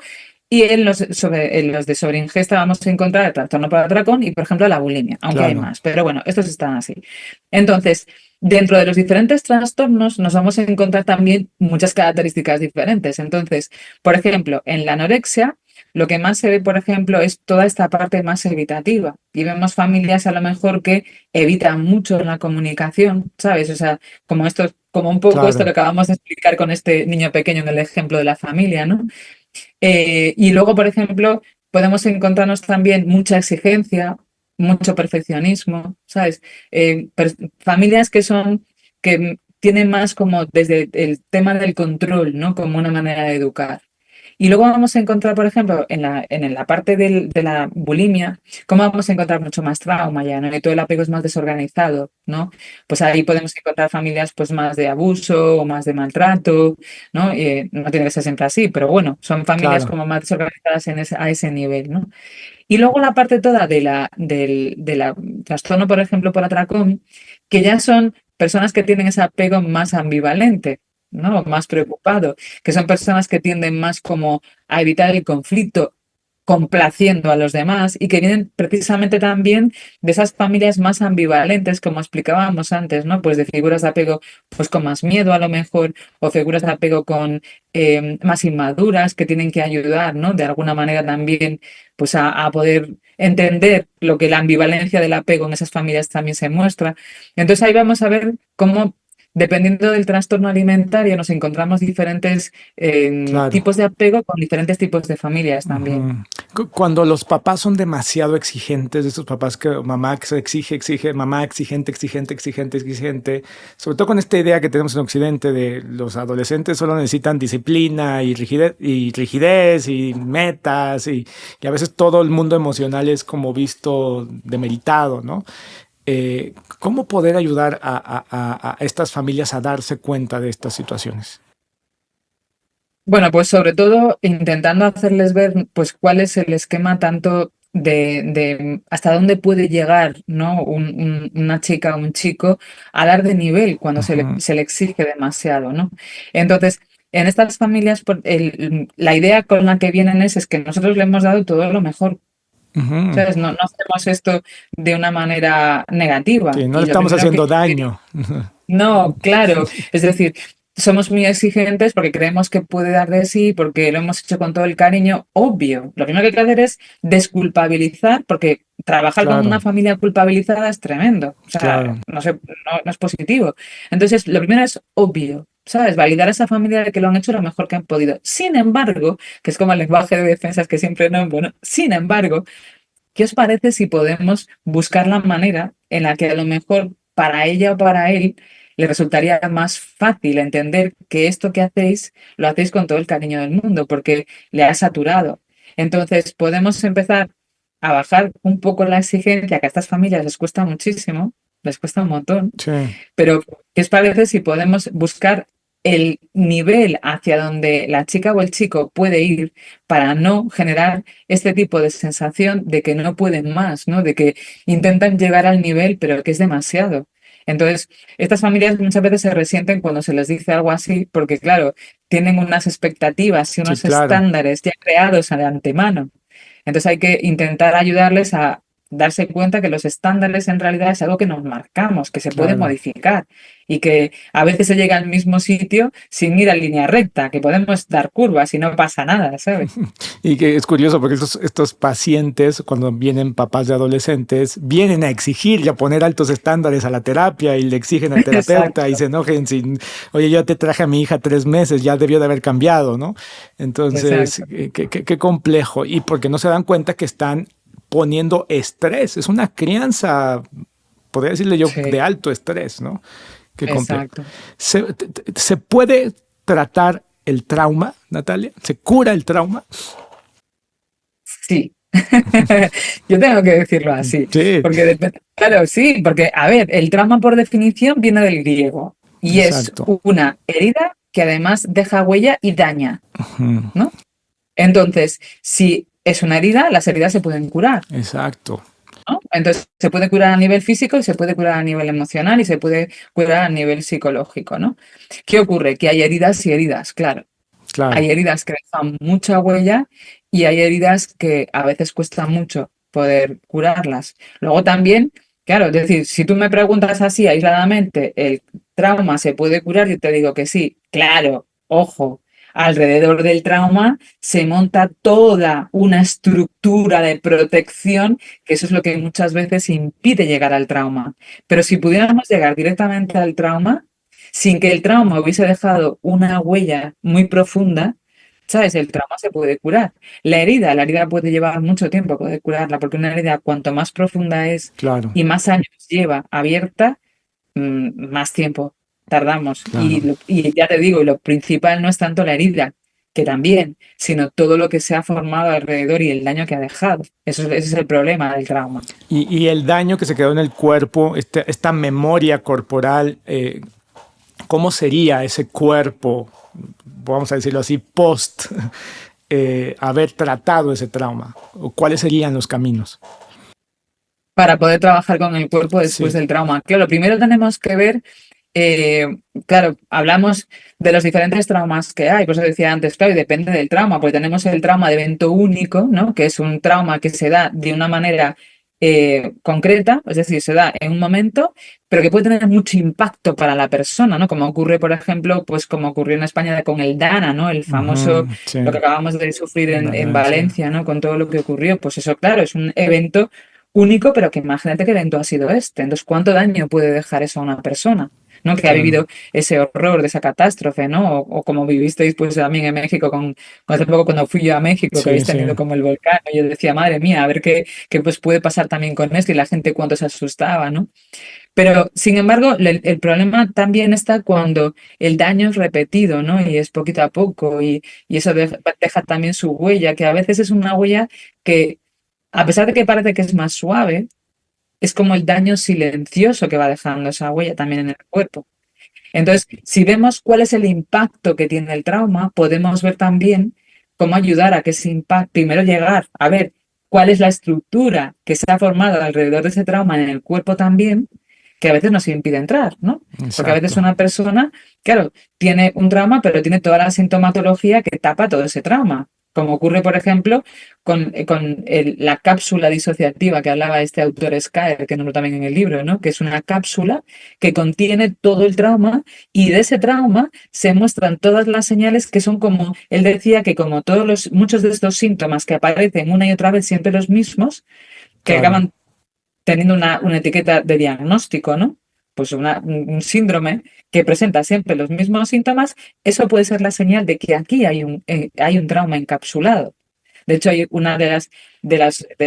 y en los de sobreingesta vamos a encontrar el trastorno por atracón y, por ejemplo, la bulimia, aunque hay Claro, más. Pero bueno, estos están así. Entonces, dentro de los diferentes trastornos nos vamos a encontrar también muchas características diferentes. Entonces, por ejemplo, en la anorexia, lo que más se ve, por ejemplo, es toda esta parte más evitativa. Y vemos familias a lo mejor que evitan mucho la comunicación, ¿sabes? O sea, como esto, como un poco esto que claro, acabamos de explicar con este niño pequeño en el ejemplo de la familia, ¿no? Y luego, por ejemplo, podemos encontrarnos también mucha exigencia, mucho perfeccionismo, ¿sabes? Familias que son, que tienen más como desde el tema del control, ¿no? Como una manera de educar. Y luego vamos a encontrar, por ejemplo, en la parte de la bulimia, cómo vamos a encontrar mucho más trauma ya, ¿no? Y todo el apego es más desorganizado, ¿no? Pues ahí podemos encontrar familias pues más de abuso o más de maltrato, ¿no? No tiene que ser siempre así, pero bueno, son familias claro. como más desorganizadas a ese nivel, ¿no? Y luego la parte toda de la trastorno, por ejemplo, por atracón, que ya son personas que tienen ese apego más ambivalente, ¿no? Más preocupado, que son personas que tienden más como a evitar el conflicto, complaciendo a los demás y que vienen precisamente también de esas familias más ambivalentes, como explicábamos antes, ¿no? Pues de figuras de apego pues con más miedo a lo mejor, o figuras de apego con más inmaduras que tienen que ayudar, ¿no? De alguna manera también pues a poder entender lo que la ambivalencia del apego en esas familias también se muestra. Entonces ahí vamos a ver cómo, dependiendo del trastorno alimentario, nos encontramos diferentes Claro. tipos de apego con diferentes tipos de familias también. Ujú. Cuando los papás son demasiado exigentes, de esos papás que mamá que se exige, exige, mamá exigente, exigente, exigente, exigente, sobre todo con esta idea que tenemos en Occidente de los adolescentes solo necesitan disciplina y rigidez y metas y a veces todo el mundo emocional es como visto demeritado, ¿no? ¿Cómo poder ayudar a estas familias a darse cuenta de estas situaciones? Bueno, pues sobre todo intentando hacerles ver pues cuál es el esquema tanto de hasta dónde puede llegar, ¿no? Una chica o un chico a dar de nivel cuando Ujú. se le exige demasiado, ¿no? Entonces, en estas familias, la idea con la que vienen es que nosotros le hemos dado todo lo mejor, Ujú. ¿Sabes? No hacemos esto de una manera negativa. Sí, no le Y lo estamos primero que haciendo daño. no, claro. Es decir, somos muy exigentes porque creemos que puede dar de sí, porque lo hemos hecho con todo el cariño, obvio. Lo primero que hay que hacer es desculpabilizar, porque trabajar con Claro, una familia culpabilizada es tremendo. O sea, claro. no es positivo. Entonces, lo primero es obvio. ¿Sabes? Validar a esa familia de que lo han hecho lo mejor que han podido. Sin embargo, que es como el lenguaje de defensas que siempre nombro, ¿no? Sin embargo, ¿qué os parece si podemos buscar la manera en la que a lo mejor para ella o para él le resultaría más fácil entender que esto que hacéis lo hacéis con todo el cariño del mundo porque le ha saturado? Entonces podemos empezar a bajar un poco la exigencia que a estas familias les cuesta muchísimo, les cuesta un montón, Sí, pero, ¿qué os parece si podemos buscar el nivel hacia donde la chica o el chico puede ir para no generar este tipo de sensación de que no pueden más, ¿no? De que intentan llegar al nivel, pero que es demasiado. Entonces, estas familias muchas veces se resienten cuando se les dice algo así, porque claro, tienen unas expectativas y sí, unos claro. estándares ya creados de antemano. Entonces hay que intentar ayudarles a darse cuenta que los estándares en realidad es algo que nos marcamos, que se puede Claro. modificar y que a veces se llega al mismo sitio sin ir en línea recta, que podemos dar curvas y no pasa nada, ¿sabes? Y que es curioso porque estos pacientes, cuando vienen papás de adolescentes, vienen a exigir y a poner altos estándares a la terapia y le exigen al terapeuta y Exacto, se enojen sin, oye, yo te traje a mi hija 3 meses, ya debió de haber cambiado, ¿no? Entonces, exacto. qué complejo. Y porque no se dan cuenta que están poniendo estrés. Es una crianza, podría decirle yo, Sí, de alto estrés, ¿no? Qué complejo. exacto. ¿Se puede tratar el trauma, Natalia? ¿Se cura el trauma? Sí. Yo tengo que decirlo así, Sí, porque claro, sí, porque a ver, el trauma por definición viene del griego y es exacto. una herida que además deja huella y daña, Ujú, ¿no? Entonces, si es una herida, las heridas se pueden curar, exacto, ¿no? Entonces, se puede curar a nivel físico y se puede curar a nivel emocional y se puede curar a nivel psicológico, ¿no? ¿Qué ocurre? Que hay heridas y heridas, claro. claro. Hay heridas que dejan mucha huella y hay heridas que a veces cuesta mucho poder curarlas. Luego también, claro, es decir, si tú me preguntas así aisladamente, ¿el trauma se puede curar? Yo te digo que sí. Claro, ojo, alrededor del trauma se monta toda una estructura de protección, que eso es lo que muchas veces impide llegar al trauma. Pero si pudiéramos llegar directamente al trauma, sin que el trauma hubiese dejado una huella muy profunda, ¿sabes? El trauma se puede curar. La herida puede llevar mucho tiempo poder curarla, porque una herida cuanto más profunda es Claro, y más años lleva abierta, más tiempo tardamos. claro. Y ya te digo, y lo principal no es tanto la herida, que también, sino todo lo que se ha formado alrededor y el daño que ha dejado. Ese es el problema del trauma. Y el daño que se quedó en el cuerpo, esta memoria corporal, ¿cómo sería ese cuerpo, vamos a decirlo así, post haber tratado ese trauma? ¿O cuáles serían los caminos? Para poder trabajar con el cuerpo después Sí, del trauma. Claro, primero tenemos que ver, eh, claro, hablamos de los diferentes traumas que hay, por eso decía antes, claro, y depende del trauma, porque tenemos el trauma de evento único, ¿no? Que es un trauma que se da de una manera concreta, es decir, se da en un momento, pero que puede tener mucho impacto para la persona, ¿no? Como ocurre, por ejemplo, pues como ocurrió en España con el Dana, ¿no? El famoso, ujú, sí, lo que acabamos de sufrir en Valencia. Valencia, ¿no? Con todo lo que ocurrió, pues eso, claro, es un evento único, pero que imagínate qué evento ha sido este. Entonces, ¿cuánto daño puede dejar eso a una persona? ¿No? Que ha Claro, vivido ese horror de esa catástrofe, ¿no? O como vivisteis pues también en México con hace poco cuando fui yo a México, que sí, habéis sí, tenido como el volcán, ¿no? Yo decía, madre mía, a ver qué pues puede pasar también con esto y la gente cuánto se asustaba, ¿no? Pero, sin embargo, el problema también está cuando el daño es repetido, ¿no? Y es poquito a poco y eso deja también su huella, que a veces es una huella que, a pesar de que parece que es más suave, es como el daño silencioso que va dejando esa huella también en el cuerpo. Entonces, si vemos cuál es el impacto que tiene el trauma, podemos ver también cómo ayudar a que ese impacto, primero llegar a ver cuál es la estructura que se ha formado alrededor de ese trauma en el cuerpo también, que a veces nos impide entrar, ¿no? Porque a veces exacto. una persona, claro, tiene un trauma, pero tiene toda la sintomatología que tapa todo ese trauma. como ocurre, por ejemplo, con la cápsula disociativa que hablaba este autor Scaer, que nombró también en el libro, ¿no? Que es una cápsula que contiene todo el trauma y de ese trauma se muestran todas las señales que son como, él decía que como muchos de estos síntomas que aparecen una y otra vez siempre los mismos, que Claro. acaban teniendo una etiqueta de diagnóstico, ¿no? Pues un síndrome que presenta siempre los mismos síntomas, eso puede ser la señal de que aquí hay un trauma encapsulado. De hecho, hay una de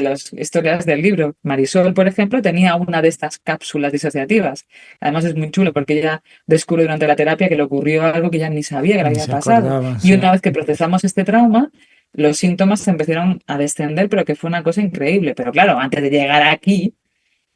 las historias del libro. Marisol, por ejemplo, tenía una de estas cápsulas disociativas. Además, es muy chulo porque ella descubre durante la terapia que le ocurrió algo que ella ni sabía que le Ni había se pasado. acordaba, Y sí. una vez que procesamos este trauma, los síntomas se empezaron a descender, pero que fue una cosa increíble. Pero claro, antes de llegar aquí,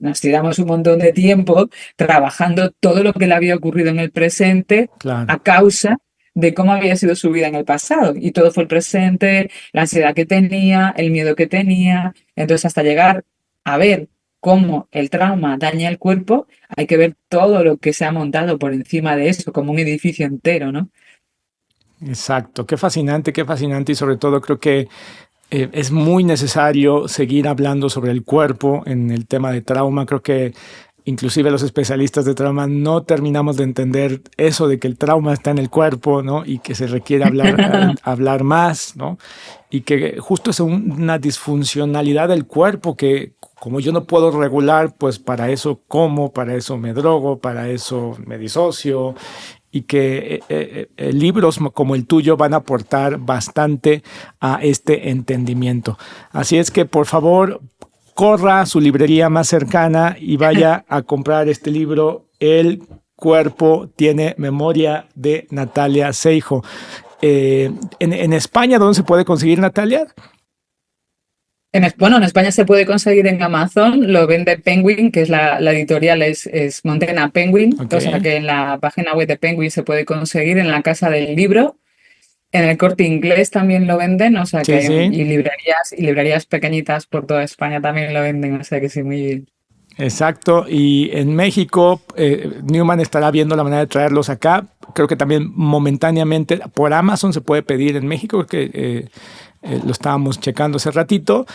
nos tiramos un montón de tiempo trabajando todo lo que le había ocurrido en el presente a Claro. causa de cómo había sido su vida en el pasado. Y todo fue el presente, la ansiedad que tenía, el miedo que tenía. Entonces, hasta llegar a ver cómo el trauma daña el cuerpo, hay que ver todo lo que se ha montado por encima de eso, como un edificio entero, ¿no? Exacto. Qué fascinante y sobre todo creo que es muy necesario seguir hablando sobre el cuerpo en el tema de trauma. Creo que inclusive los especialistas de trauma no terminamos de entender eso de que el trauma está en el cuerpo, ¿no? Y que se requiere hablar más, ¿no? Y que justo es una disfuncionalidad del cuerpo que como yo no puedo regular, pues para eso como, para eso me drogo, para eso me disocio, y que libros como el tuyo van a aportar bastante a este entendimiento. Así es que, por favor, corra a su librería más cercana y vaya a comprar este libro, El cuerpo tiene memoria, de Natalia Seijo. En España, ¿dónde se puede conseguir, Natalia? Bueno, en España se puede conseguir en Amazon, lo vende Penguin, que es la editorial, es Montena Penguin, Ok. o sea que en la página web de Penguin se puede conseguir, en la Casa del Libro, en el Corte Inglés también lo venden, o sea que Sí, sí. y librerías pequeñitas por toda España también lo venden, o sea que sí, muy bien. Exacto, y en México Newman estará viendo la manera de traerlos acá. Creo que también momentáneamente por Amazon se puede pedir en México, que lo estábamos checando hace ratito.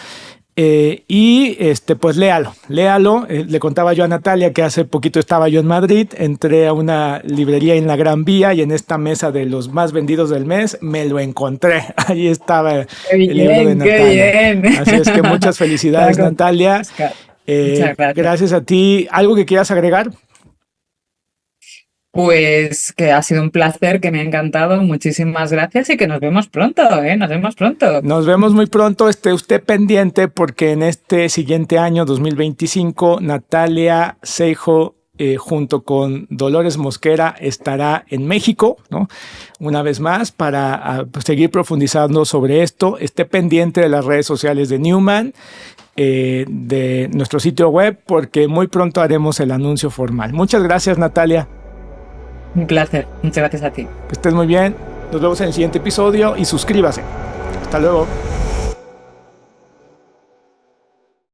Pues léalo. Le contaba yo a Natalia que hace poquito estaba yo en Madrid, entré a una librería en la Gran Vía y en esta mesa de los más vendidos del mes me lo encontré. Ahí estaba ¡Qué el libro de bien, qué Natalia. bien! Así es que muchas felicidades, Estaba con Natalia. Oscar. Muchas gracias. Gracias a ti. ¿Algo que quieras agregar? Pues que ha sido un placer, que me ha encantado, muchísimas gracias y que nos vemos pronto, ¿eh? Nos vemos pronto. Nos vemos muy pronto. Esté usted pendiente porque en este siguiente año, 2025, Natalia Seijo, junto con Dolores Mosquera, estará en México, ¿no? Una vez más, para pues, seguir profundizando sobre esto. Esté pendiente de las redes sociales de Newman, de nuestro sitio web, porque muy pronto haremos el anuncio formal. Muchas gracias, Natalia. Un placer, muchas gracias a ti. Que estés muy bien. Nos vemos en el siguiente episodio y suscríbase. Hasta luego.